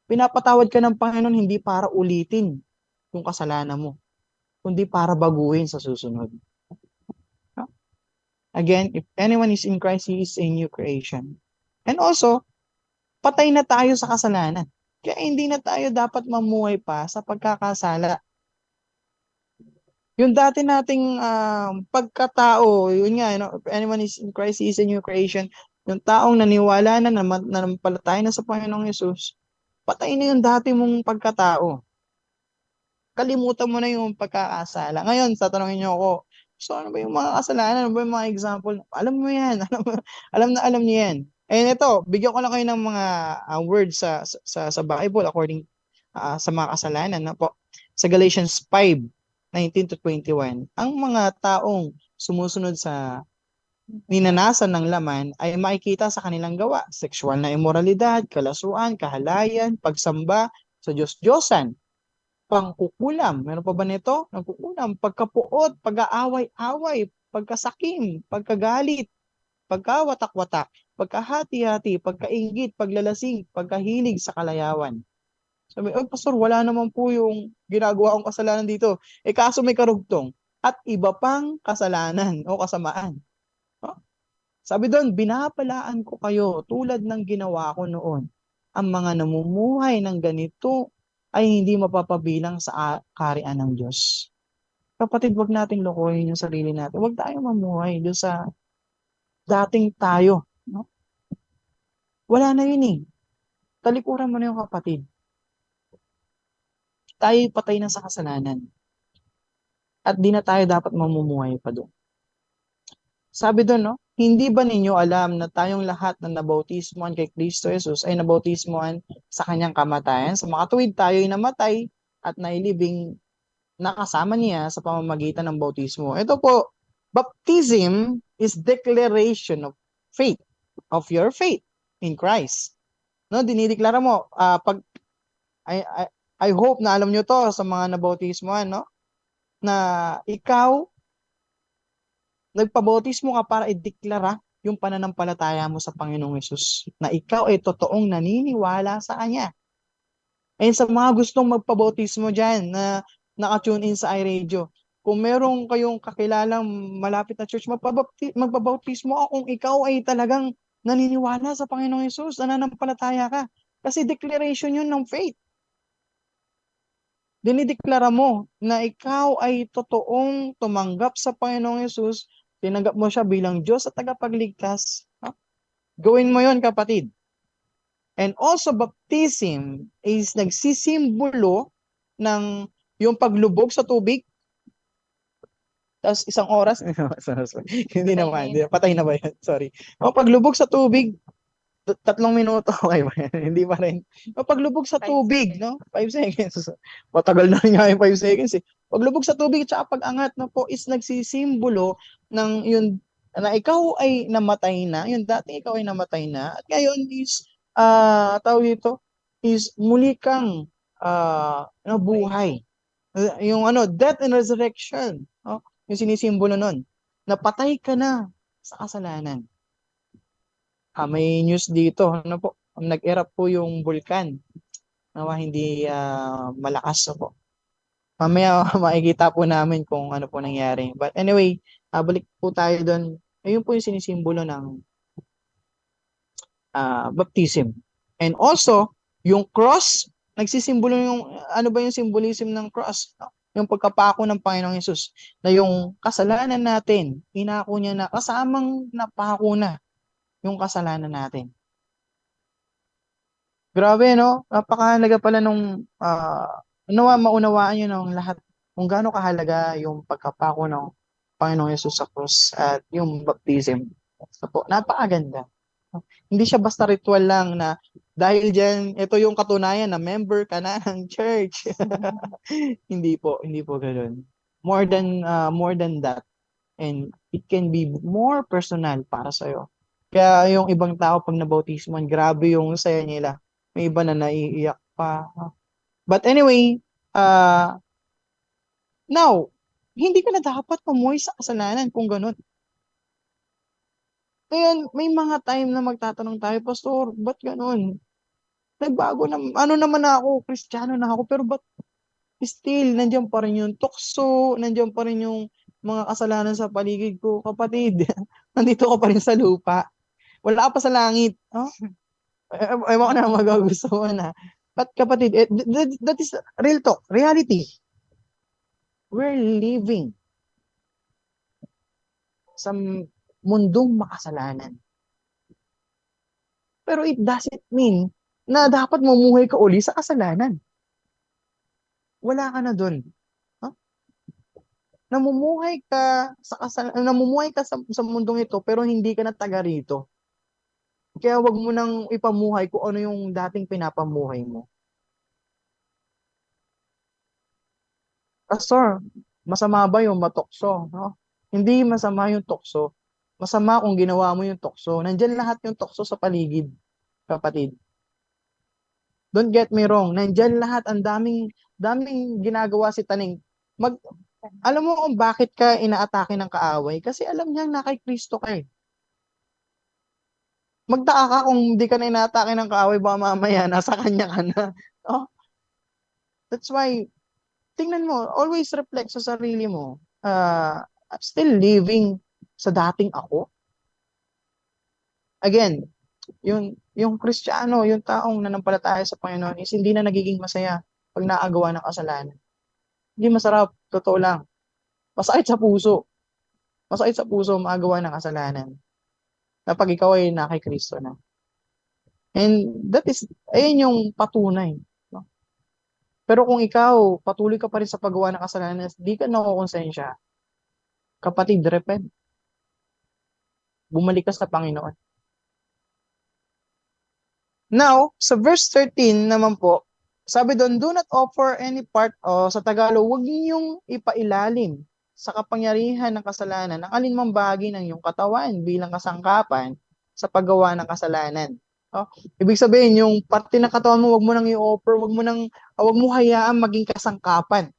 Pinapatawad ka ng Panginoon hindi para ulitin yung kasalanan mo, kundi para baguhin sa susunod. Again, if anyone is in Christ, he is a new creation. And also, patay na tayo sa kasalanan. Kaya hindi na tayo dapat mamuhay pa sa pagkakasala. Yung dati nating pagkatao, yun nga, if anyone is in Christ, he is a new creation. Yung taong naniwala na nanampalataya na sa Panginoong Yesus, patay na yung dati mong pagkatao. Kalimutan mo na yung pagkakasala. Ngayon, tatanungin niyo ako, so ano ba yung mga kasalanan? Ano ba yung mga example? Alam mo yan. Alam niyo yan. And ito, bigyan ko lang kayo ng mga words sa Bible according sa mga kasalanan. Na po. Sa Galatians 5:19-21, ang mga taong sumusunod sa ninanasan ng laman ay makikita sa kanilang gawa. Sexual na immoralidad, kalasuan, kahalayan, pagsamba sa Diyos-Diyosan, pangkukulam. Meron pa ba nito? Pangkukulam, pagkapuot, pag-aaway-away, pagkasakim, pagkagalit, pagkawatak-watak, pagkahati-hati, pagkainggit, paglalasing, pagkahilig sa kalayawan. Sabi, pastor, wala naman po yung ginagawa kong kasalanan dito. Kaso may karugtong at iba pang kasalanan o kasamaan. Sabi doon, binabalaan ko kayo tulad ng ginawa ko noon. Ang mga namumuhay ng ganito ay hindi mapapabilang sa kaharian ng Diyos. Kapatid, wag nating lokohin yung sarili natin. Wag tayong mamuhay doon sa dating tayo. No? Wala na yun eh. Talikuran mo na yung kapatid. tayo patay na sa kasalanan. At di na tayo dapat mamumuhay pa doon. Sabi doon, no? Hindi ba ninyo alam na tayong lahat na nabautismohan kay Kristo Jesus ay nabautismohan sa kanyang kamatayan? Sa makatuwid tayo ay namatay at nailibing nakasama niya sa pamamagitan ng bautismo. Ito po, baptism is declaration of faith, of your faith in Christ. No, dinideklara mo, pag I hope na alam nyo to sa mga nabautismohan, no? Na ikaw nagpabautismo ka para ideklara yung pananampalataya mo sa Panginoong Hesus, na ikaw ay totoong naniniwala sa Kanya. And sa mga gustong magpabautismo dyan na naka-tune in sa iRadio, kung meron kayong kakilalang malapit na church, magpabautismo ako kung ikaw ay talagang naniniwala sa Panginoong Hesus, nananampalataya ka. Kasi declaration yun ng faith. Dinideklara mo na ikaw ay totoong tumanggap sa Panginoong Hesus, tinanggap mo siya bilang Diyos at tagapagligtas. Gawin mo yon, kapatid. And also, baptism is nagsisimbolo ng yung paglubog sa tubig. Tapos isang oras, hindi naman, patay na ba yan? Sorry. O paglubog sa tubig, 3 minuto, okay ba yan? Hindi pa rin. O paglubog sa tubig, no? 5 seconds. Matagal na nga yung 5 seconds eh. Paglubog sa tubig at pag-angat na po is nagsisimbolo ng yun na ikaw ay namatay na, yun dati ikaw ay namatay na, at ngayon is tawag dito is muli kang nabuhay. Yung death and resurrection, no? Yung sinisimbolo nun. Napatay ka na sa kasalanan. May news dito, ano po? Nag-erupt po yung bulkan. Nawa hindi malakas po. Mamaya makikita po namin kung ano po nangyari. But anyway, balik po tayo doon. Ayun po yung sinisimbolo ng baptism. And also, yung cross, nagsisimbolo yung, ano ba yung symbolism ng cross? Yung pagkapako ng Panginoong Hesus, na yung kasalanan natin, inako niya na kasamang napako na yung kasalanan natin. Grabe, no? Napakahalaga pala nung maunawaan nyo ng lahat kung gaano kahalaga yung pagkapako ng Panginoong Hesus sa cross at yung baptism. So po, napakaganda. Hindi siya basta ritual lang na dahil dyan, ito yung katunayan na member ka na ng church. Hindi po ganoon. More than that. And it can be more personal para sa'yo. Kaya yung ibang tao pag nabautismohan, grabe yung saya nila. May iba na naiiyak pa. But anyway, now, hindi ka na dapat pamuhay sa kasalanan kung ganun. Kaya may mga time na magtatanong tayo, Pastor, ba't ganun? Nagbago na, ano naman ako, Kristiyano na ako, pero ba't still, nandiyan pa rin yung tukso, nandiyan pa rin yung mga kasalanan sa paligid ko. Kapatid, nandito ka pa rin sa lupa. Wala ka pa sa langit. Oh? Ewan ko na magagustuhan na. But kapatid, that is real talk, reality. We're living sa mundong makasalanan. Pero it doesn't mean na dapat mamuhay ka uli sa kasalanan. Wala ka na dun. Huh? Namumuhay ka sa mundong ito pero hindi ka na taga rito. Kaya wag mo nang ipamuhay kung ano yung dating pinapamuhay mo. Pastor, masama ba yung matokso? No? Hindi masama yung tokso. Masama kung ginawa mo yung tokso. Nandyan lahat yung tokso sa paligid, kapatid. Don't get me wrong. Nandyan lahat. Ang daming ginagawa si Taning. Alam mo kung bakit ka inaatake ng kaaway? Kasi alam niya na kay Kristo ka eh. Magtaka ka kung hindi ka na inaatake ng kaaway, baka mamaya nasa kanya ka na. Oh? That's why, tingnan mo, always reflect sa sarili mo. I'm still living sa dating ako. Again, yung Kristiyano, yung taong nanampalataya sa Panginoon is hindi na nagiging masaya pag naagawa ng kasalanan. Hindi masarap, totoo lang. Masakit sa puso. Masakit sa puso maagawa ng kasalanan. Na pag ikaw ay na kay Kristo na. And that is, ayun yung patunay. No? Pero kung ikaw, patuloy ka pa rin sa paggawa ng kasalanan, di ka nakukonsensya, kapatid, repent. Bumalik ka sa Panginoon. Now, sa verse 13 naman po, sabi doon, do not offer any part, o sa Tagalog, huwag niyong ipailalim sa kapangyarihan ng kasalanan ang alinmang bahagi ng iyong katawan bilang kasangkapan sa paggawa ng kasalanan. Ibig sabihin, yung parte ng katawan mo, wag mo nang i-offer, wag mo hayaan maging kasangkapan.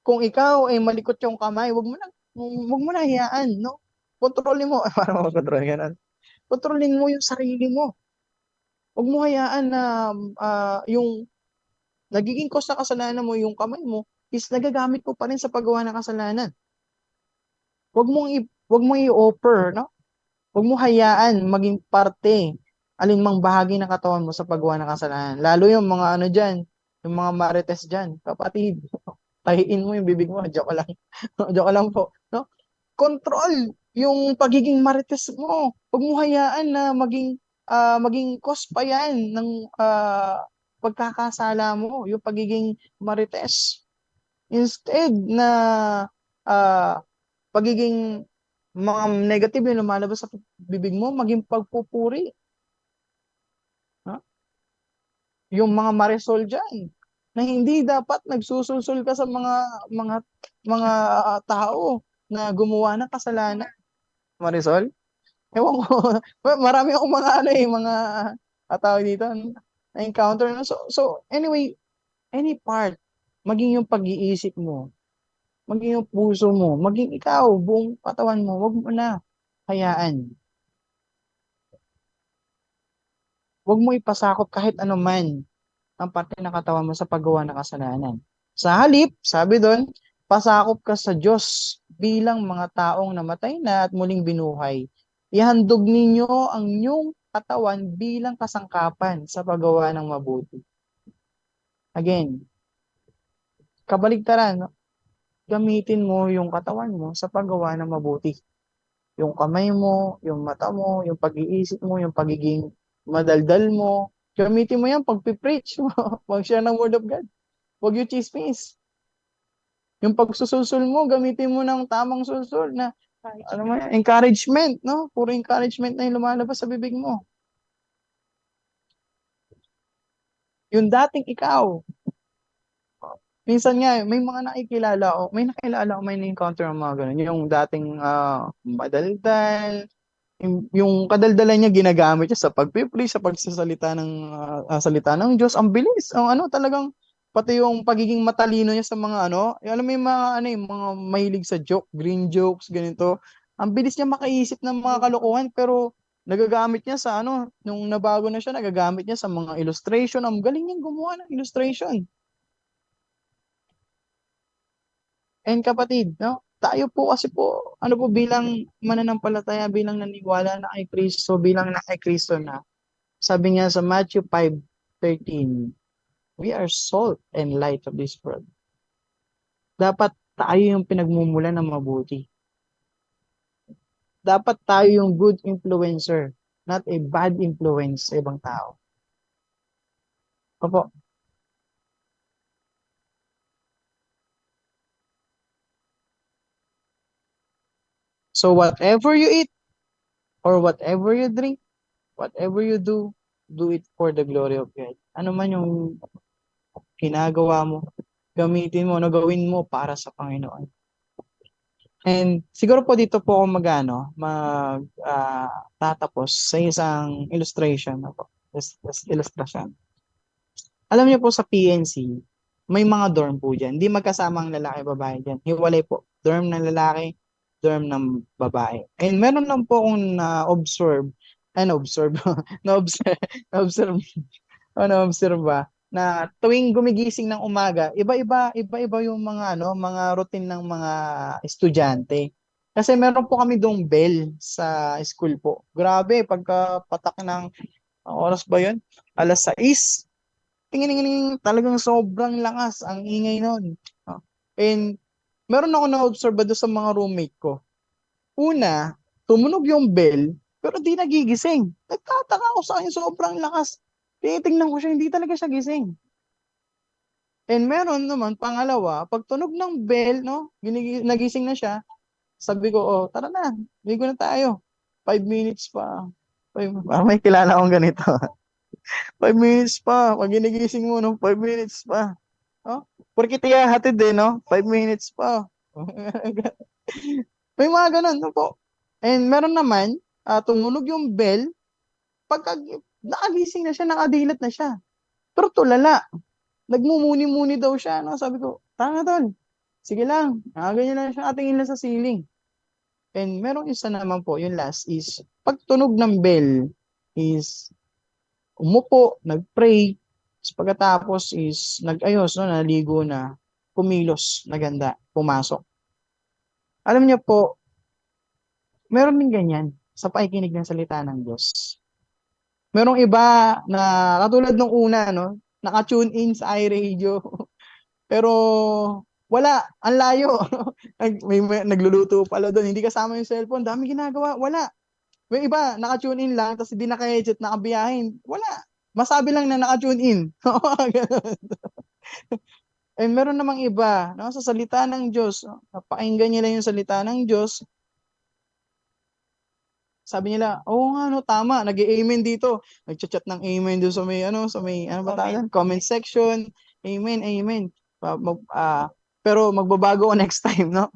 Kung ikaw ay malikot yung kamay, wag mo na hayaan, no? Kontrolin mo, para makontrol ganun. Kontrolin mo yung sarili mo. Wag mo hayaan na yung nagiging cause na kasalanan mo, yung kamay mo, is nagagamit mo pa rin sa paggawa ng kasalanan. Wag mong i-offer, no? Wag mo hayaan maging parte alinmang bahagi ng katawan mo sa paggawa ng kasalanan. Lalo yung mga ano dyan, yung mga marites dyan, kapatid, tahiin mo yung bibig mo, joke lang. Joke lang po, no? Control yung pagiging marites mo. Wag mo hayaan na maging cause pa yan ng pagkakasala mo, yung pagiging marites. Instead na pagiging mga negative yung lumalabas sa bibig mo, maging pagpupuri. Yung mga marisol dyan, na hindi dapat nagsusulsul ka sa mga tao na gumawa ng kasalanan. Marisol? Ewan ko. Marami akong mga tao dito na encounter. So anyway, any part, maging yung pag-iisip mo, maging yung puso mo, maging ikaw, buong katawan mo, wag mo na hayaan. Huwag mo ipasakop kahit ano man ang parte ng katawan mo sa paggawa ng kasalanan. Sa halip, sabi doon, pasakop ka sa Diyos bilang mga taong namatay na at muling binuhay. Ihandog ninyo ang inyong katawan bilang kasangkapan sa paggawa ng mabuti. Again, kabaligtaran, no? Gamitin mo yung katawan mo sa paggawa ng mabuti. Yung kamay mo, yung mata mo, yung pag-iisip mo, yung pagiging madaldal mo, gamitin mo yan pag preach mo, mag-share ng word of God. Huwag yung chismis. Yung pagsusulsul mo, gamitin mo ng tamang sulsul na encouragement, no? Puro encouragement na yung lumalabas sa bibig mo. Yung dating ikaw, minsan nga, may mga nakikilala o may na-encounter ng mga ganun. Yung dating madaldal, yung kadaldalan niya ginagamit niya sa pagpipri, sa pagsasalita ng salita ng Diyos. Ang bilis. Talagang pati yung pagiging matalino niya sa mga alam mo yung mga mahilig sa joke, green jokes, ganito. Ang bilis niya makaisip ng mga kalokohan, pero nagagamit niya sa nung nabago na siya, nagagamit niya sa mga illustration. Ang galing niyang gumawa ng illustration. And kapatid, no? Tayo po kasi po, bilang mananampalataya, bilang naniwala na kay Kristo, bilang na kay Kristo na, sabi niya sa Matthew 5:13, we are salt and light of this world. Dapat tayo yung pinagmumula ng mabuti. Dapat tayo yung good influencer, not a bad influence sa ibang tao. Opo. So whatever you eat or whatever you drink, whatever you do it for the glory of God. Ano man yung ginagawa mo, gamitin mo, gawin mo para sa Panginoon. And siguro po dito po ako tatapos sa isang illustration. Illustration. Alam niyo po sa PNC, may mga dorm po dyan. Hindi magkasamang lalaki babae dyan. Hiwalay po. Dorm ng lalaki, dorm ng babae. And meron lang po akong na-observe na tuwing gumigising ng umaga, iba-iba yung mga routine ng mga estudyante. Kasi meron po kami dong bell sa school po. Grabe, pagkapatak ng oras ba yun? 6:00. Tingin, talagang sobrang lakas ang ingay nun. And meron ako na-observe doon sa mga roommate ko. Una, tumunog yung bell, pero di nagigising. Nagtataka ako sa kanya, sobrang lakas. Tinitingnan ko siya, hindi talaga siya gising. And meron naman, pangalawa, pag tunog ng bell, no, nagising na siya, sabi ko, oh, tara na, ligo na tayo. 5 minutes pa. May kilala akong ganito. 5 minutes pa. Pag ginigising mo, no, 5 minutes pa. Oh, porque tiya hatid din, no? 5 minutes pa. May mga ganun, no po. And meron naman, tumunog yung bell, pagka nakagising na siya, nakadilat na siya. Pero tulala. Nagmumuni-muni daw siya, no? Sabi ko, tanga tol. Sige lang. Ganyan lang siya, tingin lang sa ceiling. And merong isa naman po, yung last is, pag tunog ng bell is, umupo, nag-pray, pagkatapos is, nag-ayos, no? Naligo na, kumilos, naganda, pumasok. Alam niyo po, meron din ganyan sa pakikinig ng salita ng Diyos. Merong iba na katulad nung una, no? Naka-tune in sa iRadio. Pero wala, ang layo. may nagluluto pala doon, hindi kasama yung cellphone, dami ginagawa, wala. May iba, naka-tune in lang, tapos hindi naka-headset, nakabiyahin, wala. Masabi lang na naka-tune in. And meron namang iba, no, sa salita ng Diyos, napakinggan nila yung salita ng Diyos, sabi nila, oo nga, no, tama, nag-amen dito. Nag-chat ng amen doon sa may, ano ba tayo? Comment section. Amen, amen. Pero magbabago ko next time, no?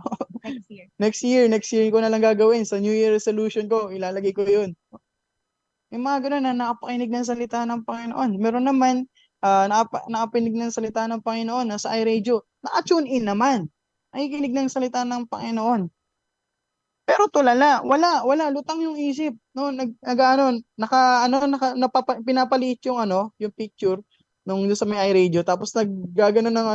Next year ko na lang gagawin. Sa New Year resolution ko, ilalagay ko yun. May mga ganun na nakapakinig ng salita ng Panginoon. Meron naman, nakapakinig ng salita ng Panginoon na sa iRadio. Naka-tune in naman. Nakikinig ng salita ng Panginoon. Pero tulala, wala, lutang yung isip, no, pinapaliit yung yung picture nung sa may iRadio, tapos naggagano ng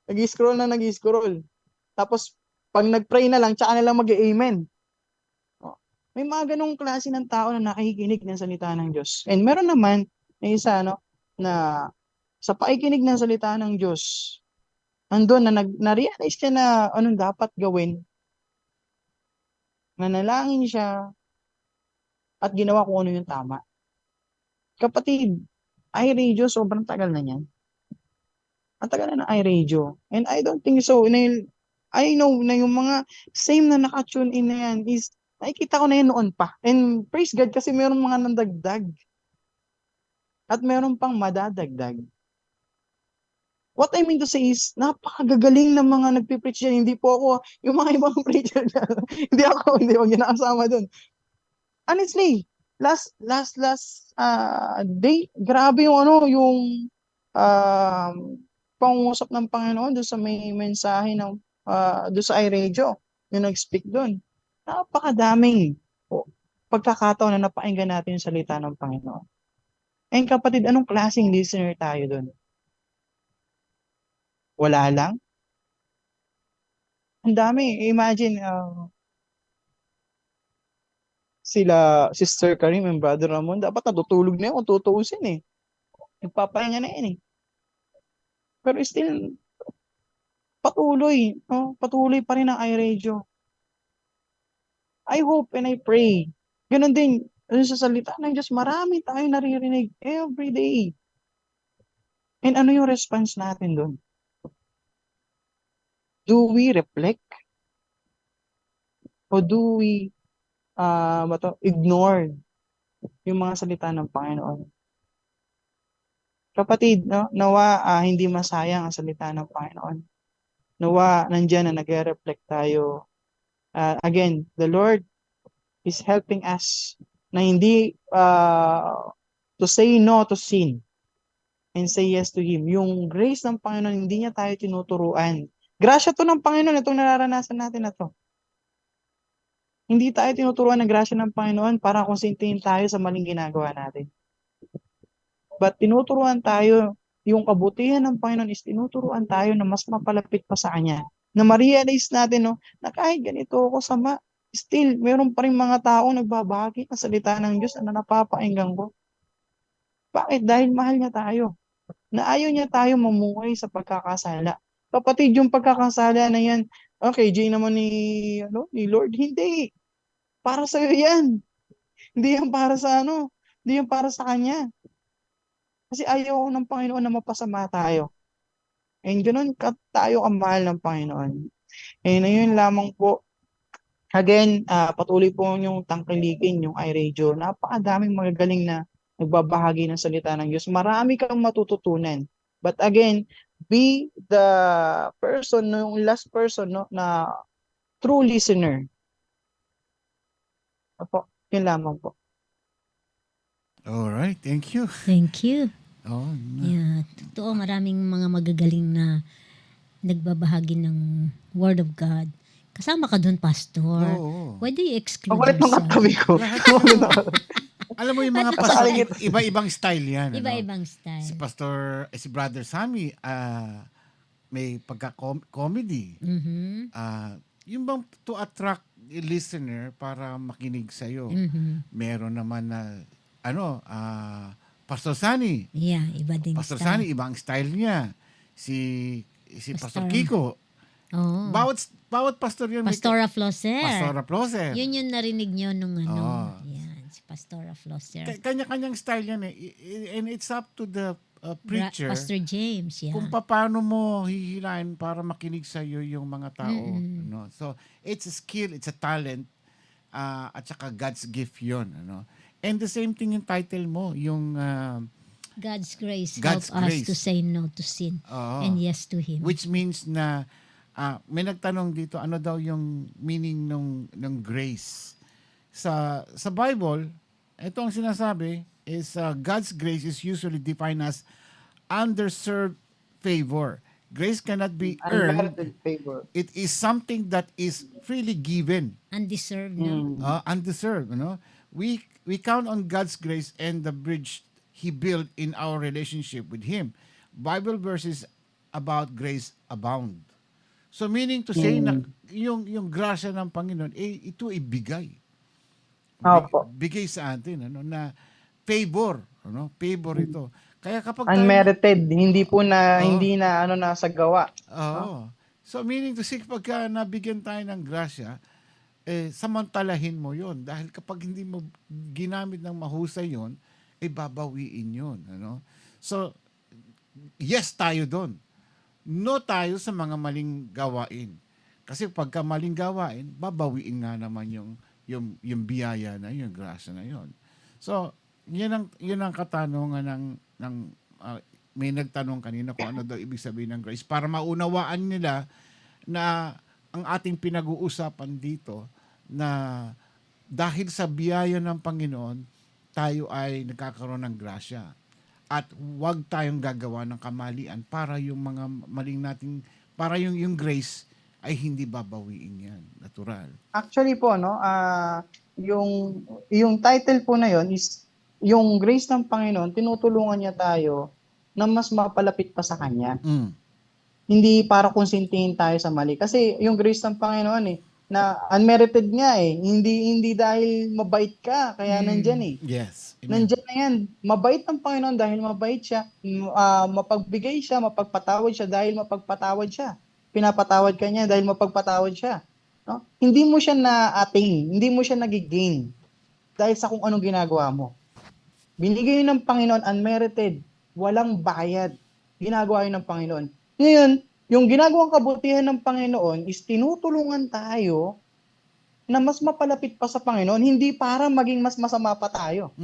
nag-scroll. Tapos pag nag-pray na lang, tsaka na lang mag-amen. May mga ganong klase ng tao na nakikinig ng salita ng Diyos. And meron naman na isa, na sa pakikinig ng salita ng Diyos, andun na na-realize niya na anong dapat gawin. Nanalangin siya at ginawa kung ano yung tama. Kapatid, iRadio, sobrang tagal na niyan. Ang tagal na ng iRadio. And I don't think so. I know na yung mga same na naka-tune in na yan is, nakikita ko na yan noon pa. And praise God kasi meron mga nandagdag. At meron pang madadagdag. What I mean to say is, napakagagaling ng mga nagpipreach yan. Hindi po ako, yung mga ibang preacher dyan. hindi ako ginakasama dun. Honestly, last day, grabe yung pangungusap ng Panginoon doon sa may mensahe ng doon sa iRadio, yung nag-speak doon. Napakadaming pagkakataon na napakinggan natin yung salita ng Panginoon. And kapatid, anong klaseng listener tayo doon? Wala lang. Ang dami. Imagine, sila, Sister Karim and Brother Ramon, dapat natutulog na yun kung tutuusin eh. Nagpapahinga na yun eh. Pero still, patuloy. No? Patuloy pa rin ang iRadio. I hope and I pray. Ganun din, sa salita ng Diyos, marami tayong naririnig every day. And ano yung response natin doon? Do we reflect? O do we ignore yung mga salita ng Panginoon? Kapatid, no, nawa hindi masayang ang salita ng Panginoon. Nawa nandiyan na nagre-reflect tayo. Again, the Lord is helping us na hindi to say no to sin and say yes to Him. Yung grace ng Panginoon, hindi niya tayo tinuturuan. Grasya to ng Panginoon, itong nararanasan natin na to. Hindi tayo tinuturuan ng grasya ng Panginoon para konsintihin tayo sa maling ginagawa natin. But tinuturuan tayo, yung kabutihan ng Panginoon is tinuturuan tayo na mas mapalapit pa sa Kanya. Na ma-realize natin, no, na kahit ganito ako sama, still, meron pa rin mga taong nagbabahagi ng salita ng Diyos na napapakinggan ko. Bakit? Dahil mahal niya tayo. Na ayaw niya tayo mamuhay sa pagkakasala. Kapatid, yung pagkakasala na yan, okay, Jay naman ni Lord, hindi. Para sa iyo yan. Hindi yan para sa hindi yan para sa Kanya. Kasi ayaw ng Panginoon na mapasama tayo. And ganun tayo kamahal ng Panginoon. And ayun lamang po. Again, patuloy po yung tangkilikin, yung iRadio. Napakadaming magagaling na nagbabahagi ng salita ng Diyos. Marami kang matututunan. But again, be the person, yung last person, no, na true listener. Opo, yun lamang po. Alright, thank you. Thank you. Oh, Yeah, totoo, maraming mga magagaling na nagbabahagi ng Word of God. Kasama ka doon, Pastor. Oo. Why do you exclude Pakulit mga yourself? tabi ko. Alam mo yung mga pastor, iba-ibang style yan. Iba-ibang Si style. Pastor, si Brother Sammy, may pagka-comedy. Mhm. Yung bang to attract a listener para makinig sa'yo. Mhm. Meron naman na, Pastor Sunny. Yeah, iba din Pastor style. Sunny, ibang style niya. Si Pastor Pastor- Kiko. Oo. Bawat pastor yun. Pastora Flosser. Pastora Flosser. Yun yung narinig nyo nung Oo. Yan, si Pastora Flosser. Kanya-kanyang style yan eh. And it's up to the preacher. Pastor James, yeah. Kung paano mo hihilain para makinig sa iyo yung mga tao. Ano? So, it's a skill, it's a talent, at saka God's gift yun. Ano? And the same thing yung title mo, yung God's grace God's help grace. us to say no to sin Oo. and yes to Him. Which means na may nagtanong dito, ano daw yung meaning ng grace? Sa Bible, ito ang sinasabi is God's grace is usually defined as undeserved favor. Grace cannot be earned. Unmerited favor. It is something that is freely given. Undeserved, no? Undeserved. We count on God's grace and the bridge He built in our relationship with Him. Bible verses about grace abound. So meaning to say na yung grasya ng Panginoon, ito ibigay. Opo. Bigay sa atin na favor, favor ito. Kaya kapag tayo- Unmerited, hindi po na hindi na nasa gawa. Oo. So meaning to say kapag nabigyan tayo ng grasya, samantalahin mo 'yon dahil kapag hindi mo ginamit ng mahusay 'yon, babawiin 'yon, So yes tayo doon. No tayo sa mga maling gawain. Kasi pagka maling gawain, babawiin nga naman yung biyaya na yung grasya na yun. So, yun ang katanungan ng may nagtanong kanina kung ano daw ibig sabihin ng grace para maunawaan nila na ang ating pinag-uusapan dito na dahil sa biyaya ng Panginoon, tayo ay nagkakaroon ng grasya. At huwag tayong gagawa ng kamalian para yung mga maling nating, para yung grace ay hindi babawiin yan. Natural. Actually po, yung title po na yon is yung grace ng Panginoon, tinutulungan niya tayo na mas mapalapit pa sa Kanya. Hindi para konsintihin tayo sa mali. Kasi yung grace ng Panginoon na unmerited nga Hindi dahil mabait ka, kaya nandyan Yes. Nandyan na yan. Mabait ang Panginoon dahil mabait siya. Mapagbigay siya, mapagpatawad siya dahil mapagpatawad siya. Pinapatawad ka niya dahil mapagpatawad siya. No? Hindi mo siya na-attain, hindi mo siya nagigain dahil sa kung anong ginagawa mo. Binigay ng Panginoon unmerited, walang bayad. Ginagawa yun ng Panginoon. Ngayon, yung ginagawang kabutihan ng Panginoon is tinutulungan tayo na mas mapalapit pa sa Panginoon, hindi para maging mas masama pa tayo.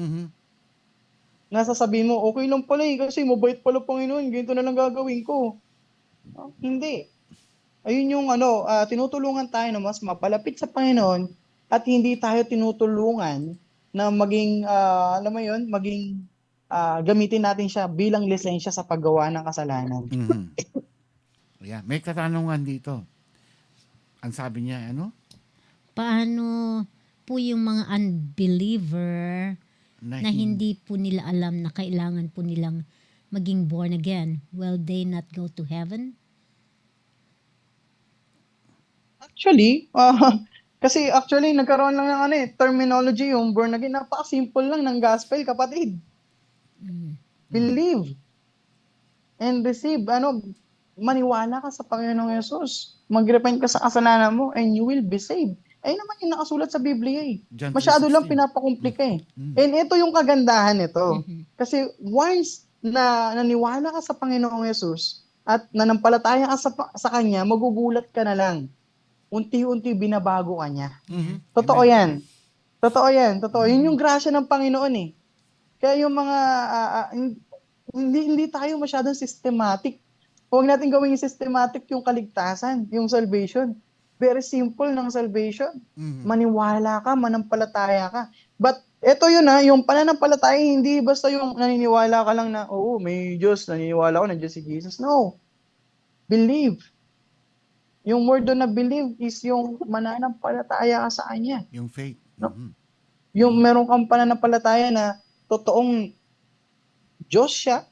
Nasasabihin mo, okay lang pala kasi mabait pala Panginoon, ganito na lang gagawin ko. No? Hindi. Ayun yung tinutulungan tayo na mas mapalapit sa Panginoon at hindi tayo tinutulungan na maging, gamitin natin siya bilang lisensya sa paggawa ng kasalanan. Yeah, may katanungan dito. Ang sabi niya, Paano po yung mga unbeliever na hindi po nila alam na kailangan po nilang maging born again? Will they not go to heaven? Actually, kasi nagkaroon lang ng terminology yung born again. Napaka-simple lang ng gospel, kapatid. Believe and receive. Maniwala ka sa Panginoong Yesus. Mag-repent ka sa kasalanan mo and you will be saved. Ay naman yung nakasulat sa Biblia John Masyado 3:16. lang pinapakomplika And ito yung kagandahan nito. Kasi once na naniwala ka sa Panginoong Yesus, at nanampalataya ka sa kanya, magugulat ka na lang. Unti-unti binabago ka niya. Totoo yan. Totoo yan. Totoo. Yun yung grasya ng Panginoon eh. Kaya yung mga, hindi tayo masyadong systematic. Huwag natin gawing systematic yung kaligtasan, yung salvation. Very simple ng salvation. Maniwala ka, manampalataya ka. But eto yun yung pananampalataya, hindi basta yung naniniwala ka lang na, oo, may Diyos, naniniwala ko, nandiyan si Jesus. No. Believe. Yung word doon na believe is yung mananampalataya ka sa Kanya. Yung faith. No? Yung meron kang pananampalataya na totoong Diyos siya,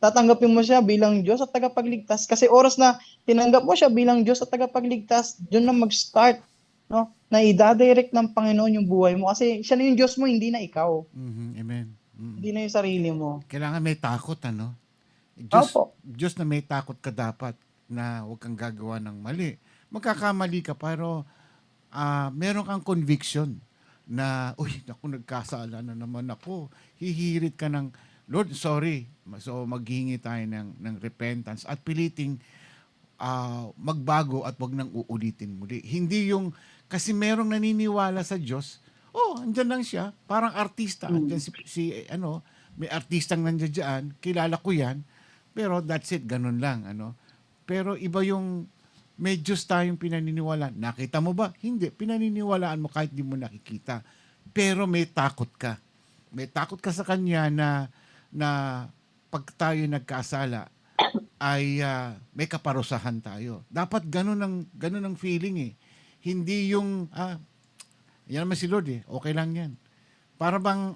tatanggapin mo siya bilang Diyos at tagapagligtas. Kasi oras na tinanggap mo siya bilang Diyos at tagapagligtas, doon na mag-start, no? Na i-direct ng Panginoon yung buhay mo. Kasi siya na yung Diyos mo, hindi na ikaw. Amen. Hindi na yung sarili mo. Kailangan may takot, ano? Diyos na may takot ka dapat na huwag kang gagawa ng mali. Magkakamali ka, pero meron kang conviction na, uy, naku, nagkasala na naman ako. Hihirit ka ng, Lord, sorry. So, maghihingi tayo ng repentance at piliting magbago at wag nang uulitin muli. Hindi yung, kasi merong naniniwala sa Diyos, andyan lang siya, parang artista. Andyan may artistang nandiyan dyan, kilala ko yan, pero that's it, ganun lang. Pero iba yung, may Diyos tayong pinaniniwalaan. Nakita mo ba? Hindi. Pinaniniwalaan mo kahit di mo nakikita. Pero may takot ka. May takot ka sa Kanya na pag tayo nagkasala ay may kaparusahan tayo. Dapat ganun ang feeling eh. Hindi yung yan naman si Lord eh. Okay lang yan. Para bang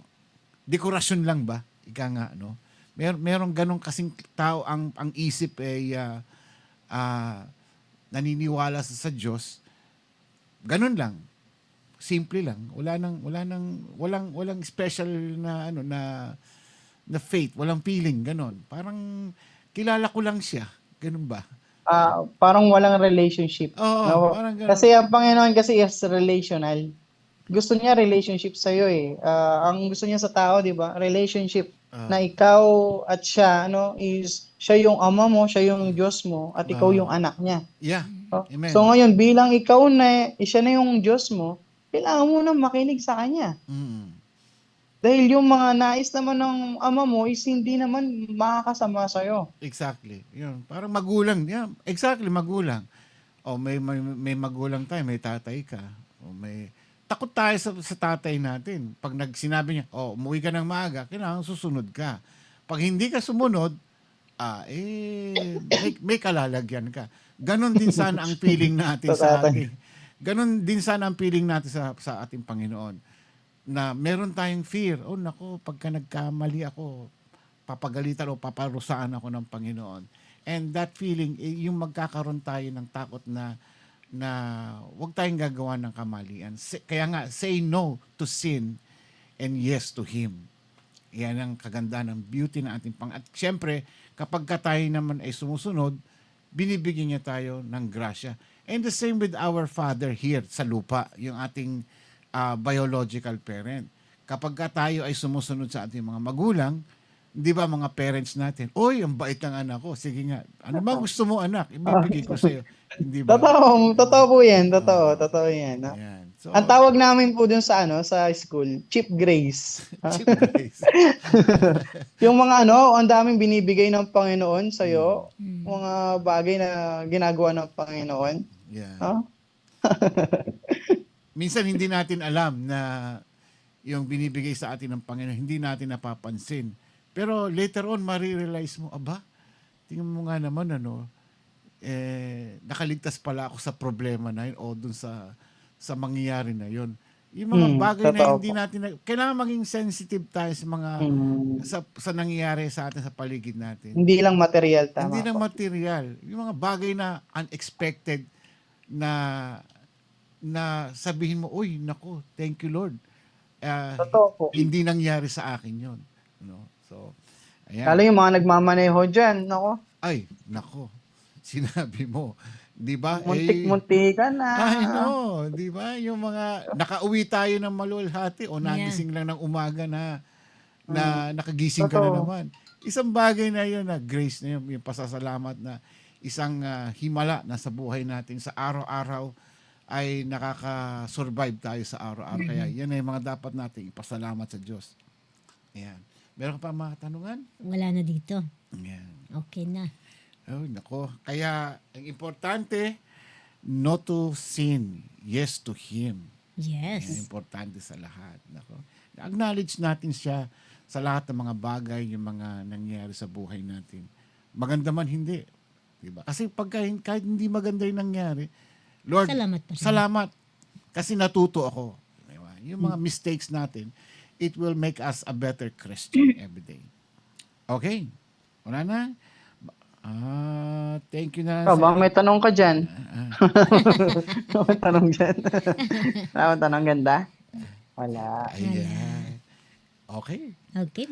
dekorasyon lang ba? Ika nga, no? Merong ganun kasing tao ang isip ay naniniwala sa Diyos. Ganun lang. Simple lang. Walang special na na faith, walang feeling, ganun. Parang kilala ko lang siya. Ganun ba? Parang walang relationship. Oo, parang ganun. Kasi ang Panginoon kasi is relational. Gusto niya relationship sa iyo eh. Ang gusto niya sa tao, 'di ba? Relationship na ikaw at siya is siya yung ama mo, siya yung Diyos mo at ikaw yung anak niya. Yeah. Amen. So ngayon bilang ikaw na siya na yung Diyos mo, kailangan mo na makinig sa kanya. Dahil yung mga nais naman ng ama mo is hindi naman makakasama sa iyo. Exactly. Yun, parang magulang. Yeah, exactly, magulang. May magulang tayo, may tatay ka. Takot tayo sa tatay natin. Pag sinabi niya, umuwi ka ng maaga, kailangan susunod ka. Pag hindi ka sumunod, may kalalagyan ka. Ganon din sana ang feeling natin sa ating. Ganon din sana ang feeling natin sa ating Panginoon. Na meron tayong fear. Nako, pagka nagkamali ako, papagalitan o paparusaan ako ng Panginoon. And that feeling, yung magkakaroon tayo ng takot na huwag tayong gagawa ng kamalian. Kaya nga, say no to sin and yes to Him. Yan ang kagandaan ng beauty ng ating At syempre, kapag tayo naman ay sumusunod, binibigyan niya tayo ng grasya. And the same with our Father here sa lupa, yung ating biological parent. Kapag tayo ay sumusunod sa ating mga magulang, di ba mga parents natin, ang bait ng anak ko. Sige nga, ano ba gusto mo anak? Ibibigay ko sa'yo. Hindi ba? Totoo po yan. Totoo yan. So, ang tawag namin po dun sa school, cheap grace. Cheap grace. Yung mga ang daming binibigay ng Panginoon sa'yo, mga bagay na ginagawa ng Panginoon. Yeah. Minsan hindi natin alam na yung binibigay sa atin ng Panginoon, hindi natin napapansin. Pero later on, marirealize mo, tingnan mo nga naman, nakaligtas pala ako sa problema na yun o dun sa mangyayari na yun. Yung mga bagay na hindi natin, kailangan maging sensitive tayo sa mga, sa nangyayari sa atin, sa paligid natin. Hindi lang material, tama. Hindi lang material. Yung mga bagay na unexpected na sabihin mo, naku, thank you Lord. Hindi nangyari sa akin yun. So, ayan. Kala yung mga nagmamaneho dyan, nako. Ay, nako. Sinabi mo. Di ba? Muntik-muntikan na. Ay, no. Di ba? Yung mga, nakauwi tayo ng maluwalhati o nagising lang ng umaga na na nakagising ka na Totoo. naman. Isang bagay na yun, na grace na yun, yung pasasalamat na isang himala na sa buhay natin sa araw-araw ay nakaka-survive tayo sa araw-araw. Kaya yan ay mga dapat nating ipasalamat sa Diyos. Ayan. Meron ka pa mga tanungan? Wala na dito. Ayan. Okay na. Oh, nako. Kaya ang importante, no to sin, yes to Him. Yan Yes. importante sa lahat. Nako. Acknowledge natin siya sa lahat ng mga bagay, yung mga nangyayari sa buhay natin. Maganda man hindi. Diba? Kasi kahit hindi maganda yung nangyari, Lord, Salamat pa rin. salamat. Kasi natuto ako. Diba? Yung mga mistakes natin, it will make us a better Christian every day. Okay? Wala na? Thank you na. Ikaw, baka may tanong ka dyan. May tanong dyan. May tanong ganda? Wala. Ayan. Okay. Okay,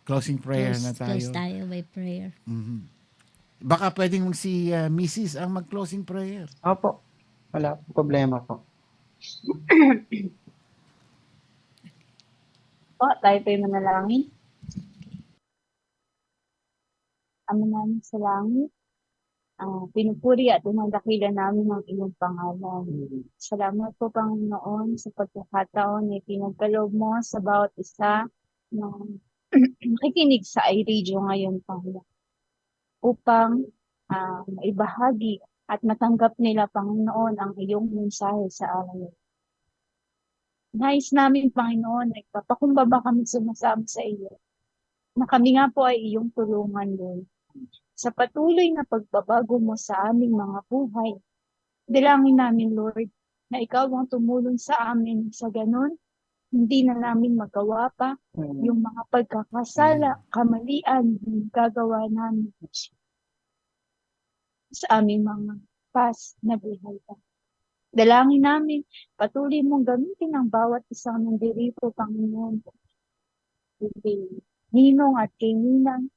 Closing prayer na tayo. close tayo by prayer. Mhm. Baka pwedeng si Mrs. ang mag-closing prayer. Opo. Wala po problema po. Po, tayo po'y manalangin. Ama namin sa langit, pinupuri at dinadakila namin ang iyong pangalan. Salamat po, Panginoon, sa pagkakataon na pinagkaloob mo sa bawat isa ng nakikinig sa iRadio ngayon, Panginoon, upang maibahagi at matanggap nila, Panginoon, ang iyong mensahe sa araw. Nais namin, Panginoon, nagpapakumbaba kami sumasama sa iyo, na kami nga po ay iyong tulungan, Lord. Sa patuloy na pagbabago mo sa aming mga buhay, dalangin namin, Lord, na ikaw ang tumulong sa amin. Sa ganun, hindi na namin magawa pa yung mga pagkakasala, kamalian, yung gagawa namin sa aming mga past na buhay pa. Dalangin namin, patuloy mong gamitin ang bawat isang nandirito, Panginoon. Kay Ninong at kay Ninang,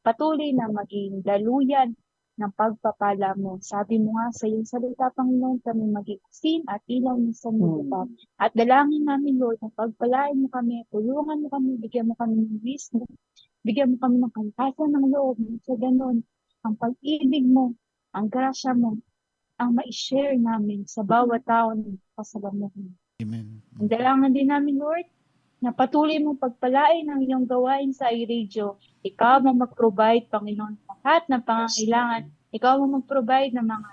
patuloy na maging daluyan ng pagpapala mo. Sabi mo nga sa iyong salita, Panginoon, kami maging asin at ilaw mo sa mundo. At dalangin namin, Lord, na pagpalain mo kami, tulungan mo kami, bigyan mo kami ng wisdom, bigyan mo kami ng kalakasan ng loob. Sa ganun, ang pag-ibig mo, ang grasya mo, ang ma-share namin sa bawat tao na kasalamuhan. Amen. Ang dalangin din namin, Lord, na patuloy mong pagpalain ang iyong gawain sa iRadio. Ikaw mo mag-provide, Panginoon, lahat ng pangangailangan. Ikaw mo mag-provide ng mga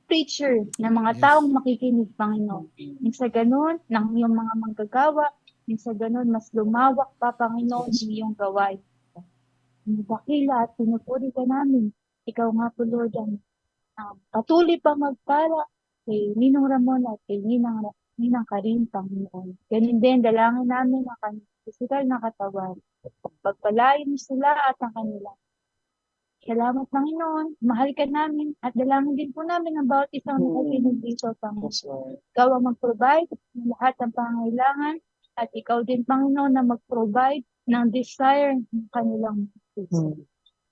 preacher, ng mga taong makikinig, Panginoon. Nang sa ganun, ng iyong mga manggagawa, nang sa ganun, mas lumawak pa, Panginoon, ang iyong gawain. Dakila at pinupuri ka namin. Ikaw nga po, Lord, ang patuloy pa magpala kay Ninong Ramon at kay Ninang Karin, Panginoon. Ganun din, dalangin namin ang kanilang physical na katawan. Pagpalain mo sila at ang kanila. Salamat, Panginoon. Mahal ka namin at dalangin din po namin ang bawat isang nakikinig dito, Panginoon. Ikaw ang mag-provide ng lahat ng pangangailangan at ikaw din, Panginoon, na mag-provide ng desire ng kanilang puso.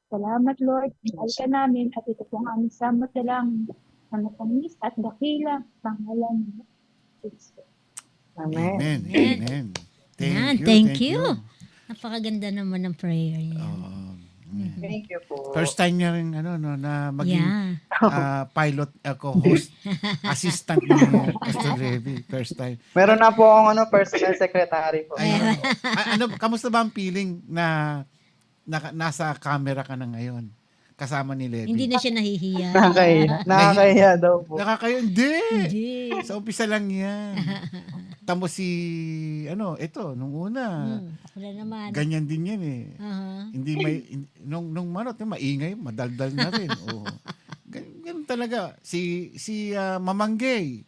Salamat, Lord. Mahal ka namin at ito pong aming samot dalangin sa matamis at dakila pangalan mo. Amen. Amen. Amen. Thank you. Napakaganda naman ng prayer niya. Thank you po. First time niya rin na maging pilot co-host assistant ni Pastor Revy. First time. Meron na po akong personal secretary po. Kamusta ba ang feeling na nasa camera ka na ngayon? Kasama ni Levi. Hindi na siya nahihiya. Nakakahiya daw po. Nakakahiya? Hindi. Hindi. Sa umpisa lang yan. Tamo ito, nung una. Wala naman. Ganyan din yan eh. Uh-huh. Nung manot, maingay, madaldal na rin. Ganun talaga. Si Mamanggay,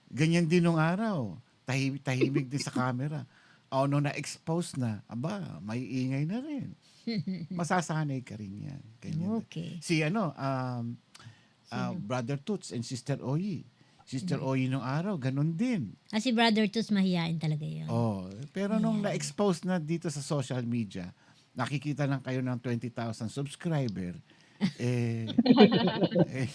ganyan din nung araw. Tahimik din sa camera. Nung na-expose na, may ingay na rin. Masasanay ka rin yan. Ganyan. Okay. Si Brother Toots and Sister Oyi. Sister Oyi nung araw, ganun din. Si Brother Toots mahihain talaga yun. Pero nung na-expose na dito sa social media, nakikita lang kayo ng 20,000 subscriber, Eh, eh,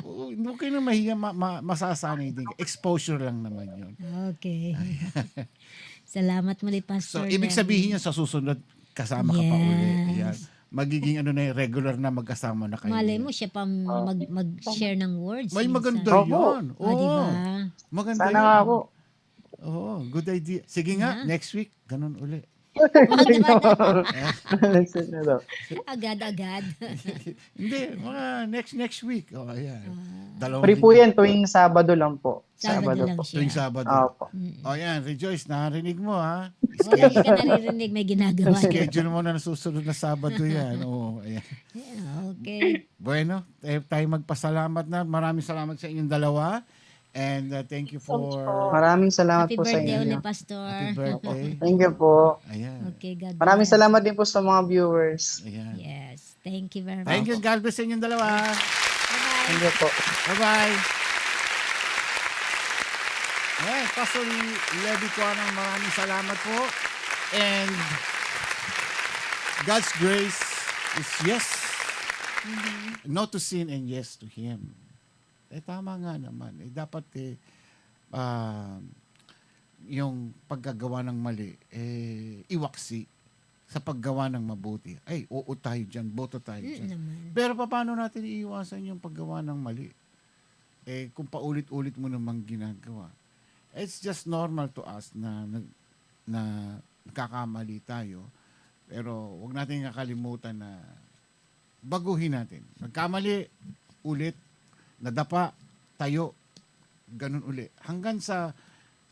huwag kayo na mahiya, masasanay din. Exposure lang naman yun. Okay. Salamat muli, So, Pastor. ibig Larry. sabihin niya sa susunod, kasama ka pa uli. Ayan. Yes. Magiging regular na magkasama na kayo. Malay mo siya pa mag-share ng words. May minsan. maganda yun. Oh, di ba? Maganda Sana yun. nga po. Oo, good idea. Sige nga, next week, ganun uli. Agad-agad. Hindi, mga next week. O, ayan. Free po yan tuwing Sabado lang po. Sabado lang po. siya. Tuwing Sabado. Opo. O, ayan, Rejoice, narinig mo, ha? Hindi ka naririnig, may ginagawa niya. Schedule mo na susunod na Sabado yan. Oo, ayan. Okay. Bueno, tayo magpasalamat na. Maraming salamat sa inyong dalawa. And thank you for... Maraming salamat Happy po sa birthday inyo. ulit, Pastor. Happy birthday. Thank you po. Ayan. Okay, God Maraming bless. salamat din po sa mga viewers. Ayan. Yes. Thank you very much. Thank you. God bless sa inyong dalawa. Thank you po. Bye-bye. Ayan, Pastor Levy ko maraming salamat po. And God's grace is yes. No to sin and yes to Him. Tama nga naman. Dapat yung paggagawa ng mali, iwaksi sa paggawa ng mabuti. Ay, oo tayo dyan, boto tayo dyan. Pero paano natin iiwasan yung paggawa ng mali? Kung paulit-ulit mo namang ginagawa. It's just normal to us na nagkakamali tayo. Pero wag natin kakalimutan na baguhin natin. Nagkamali, ulit, nadapa, tayo, ganun uli. Hanggang sa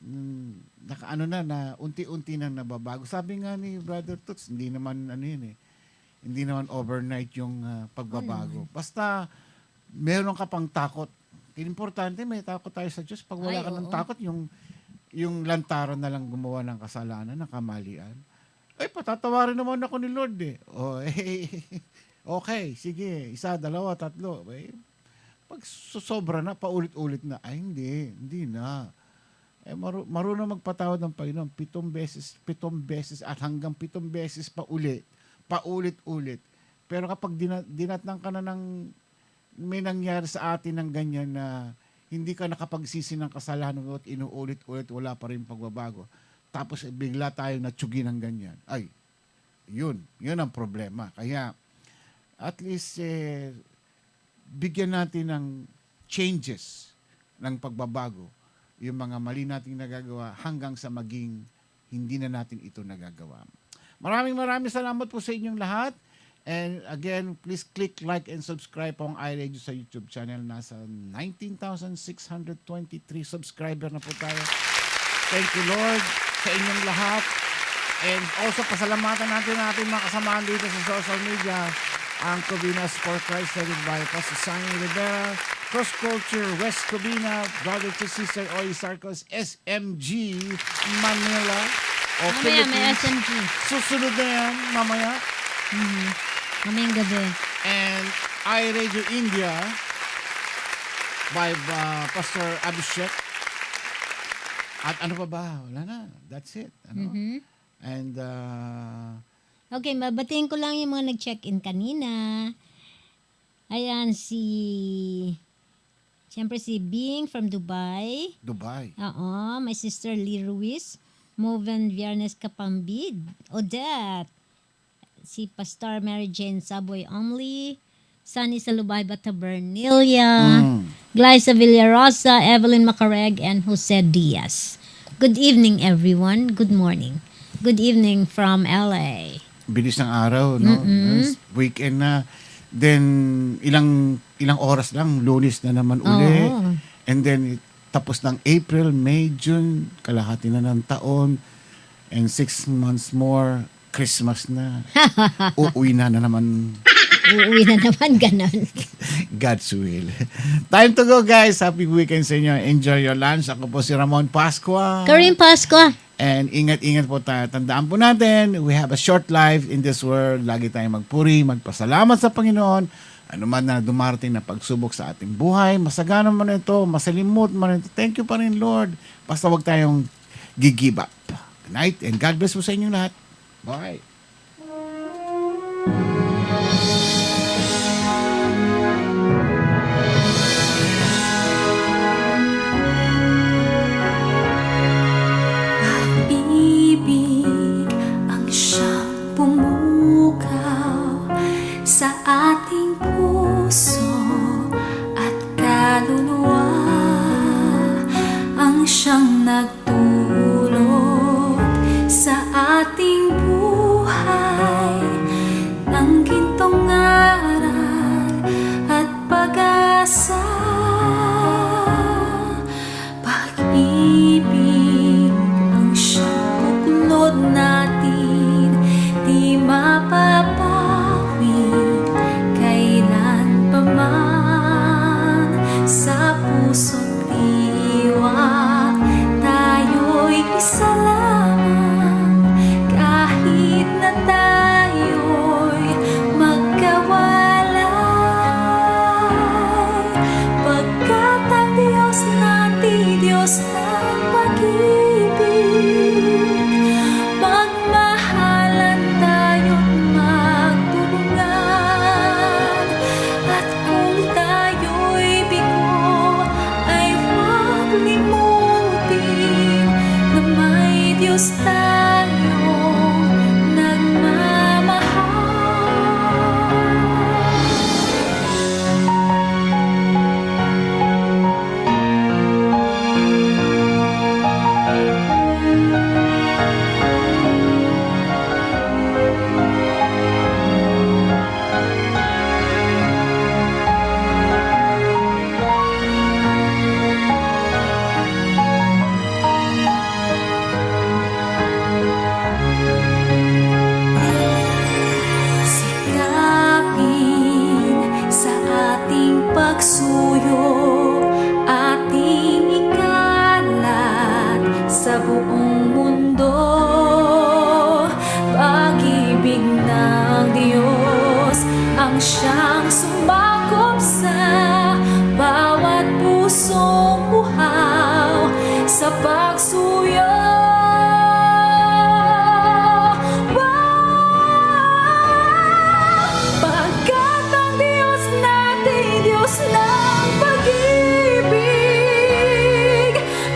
na unti-unti nang nababago. Sabi nga ni Brother Toots, hindi naman hindi naman overnight yung pagbabago. Basta meron ka pang takot. Importante may takot tayo sa Diyos. Pag wala ka ng takot, yung lantaran na lang gumawa ng kasalanan, ng kamalian. Patatawarin naman ako ni Lord okay, sige, 1, 2, 3. Pag sobra na, paulit-ulit na, hindi na. Marunong magpatawad ng Panginoon 7 beses at hanggang 7 beses paulit-ulit. Pero kapag dinatnang ka na ng may nangyari sa atin ng ganyan na hindi ka nakapagsisi ng kasalanan at inuulit-ulit, wala pa rin pagbabago. Tapos bigla tayo natsugi ng ganyan. Ay, yun ang problema. Kaya, at least, bigyan natin ng changes ng pagbabago yung mga mali nating nagagawa hanggang sa maging hindi na natin ito nagagawa. Maraming salamat po sa inyong lahat. And again, please click like and subscribe po ang iRadio sa YouTube channel. Nasa 19,623 subscriber na po tayo. Thank you, Lord, sa inyong lahat. And also, pasalamatan natin mga kasamahan dito sa social media. Ang Cobinas for Christ, headed by Pastor Sunny Rivera, Cross Culture, West Covina, Brother to Sister Oy Sarcos, SMG, Manila, o Mamaya Philippines. may SMG. Susunod na yan, mamaya. Mamayang gabi. And iRadio India by Pastor Abhishek. At ano pa ba? Wala na. That's it. And okay, mabatiin ko lang yung mga nag-check-in kanina. Ayan, siyempre si Bing from Dubai. Oo, my sister Lee Ruiz. Moven Viernes Kapambid. Odette. Si Pastor Mary Jane Saboy Only. Sunny Salubay Batabernilia. Glyza Villarosa, Evelyn Macareg, and Jose Diaz. Good evening, everyone. Good morning. Good evening from LA. Bilis ng araw, no? Weekend na. Then, ilang oras lang, Lunes na naman uli. And then, tapos ng April, May, June, kalahati na ng taon. And 6 months more, Christmas na. Uuwi na naman. Uuwi na naman, ganun. God's will. Time to go, guys. Happy weekend sa inyo. Enjoy your lunch. Ako po si Ramon Pascua. Karim Pascua. And ingat-ingat po tayo. Tandaan po natin, we have a short life in this world. Lagi tayong magpuri, magpasalamat sa Panginoon. Ano man na dumarating na pagsubok sa ating buhay, masagana man ito, masalimot man ito. Thank you pa rin, Lord. Basta wag tayong give up. Good night and God bless po sa inyong lahat. Bye. siyang nagtulot sa ating buhay ng gintong aral at pag-asa. Pag-ibig ang siyang buklod natin, di mapapawi kailan pa man. Sa puso't diwa tayo'y isa lamang, kahit na tayo'y magkawalay. Pagkat ang Diyos natin, Diyos ng pag-ibig, magmahalan tayo't magtulungan. At kung tayo'y bigo, ay huwag limutin na may Diyos tayong nagmamahal. Sikapin sa ating pagsuyo, ating ikalat sa buong mundo. Pag-ibig ng Diyos ang siyang sumakop sa bawat pusong buhaw sa pagsuyo. Pagkat ang Diyos natin, Diyos ng pag-ibig,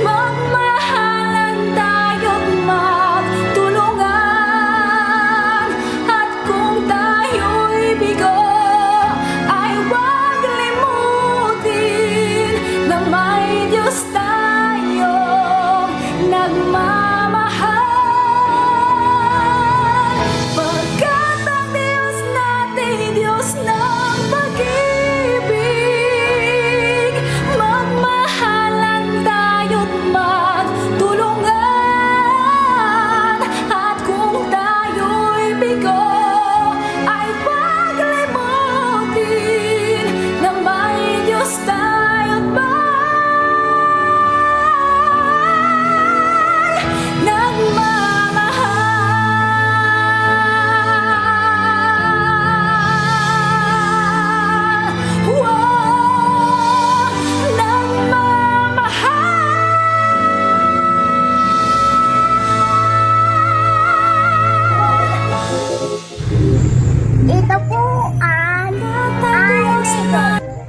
magmahalan tayo't magtulungan. At kung tayo'y bigo, ay huwag limutin na may Diyos tayong nagmamahal. Pagkat ang Diyos natin, Diyos ng pag-ibig, magmahalan tayo't magtulungan. At kung tayo'y bigo, ay huwag limutin na may Diyos tayo't nagmamahal. Wow, Ito po ang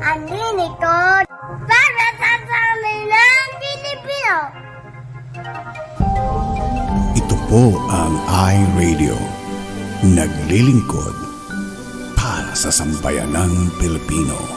Unlimited para sa Pamilyang Pilipino. Ito po ang iRadio. Naglilingkod para sa sambayanang Pilipino.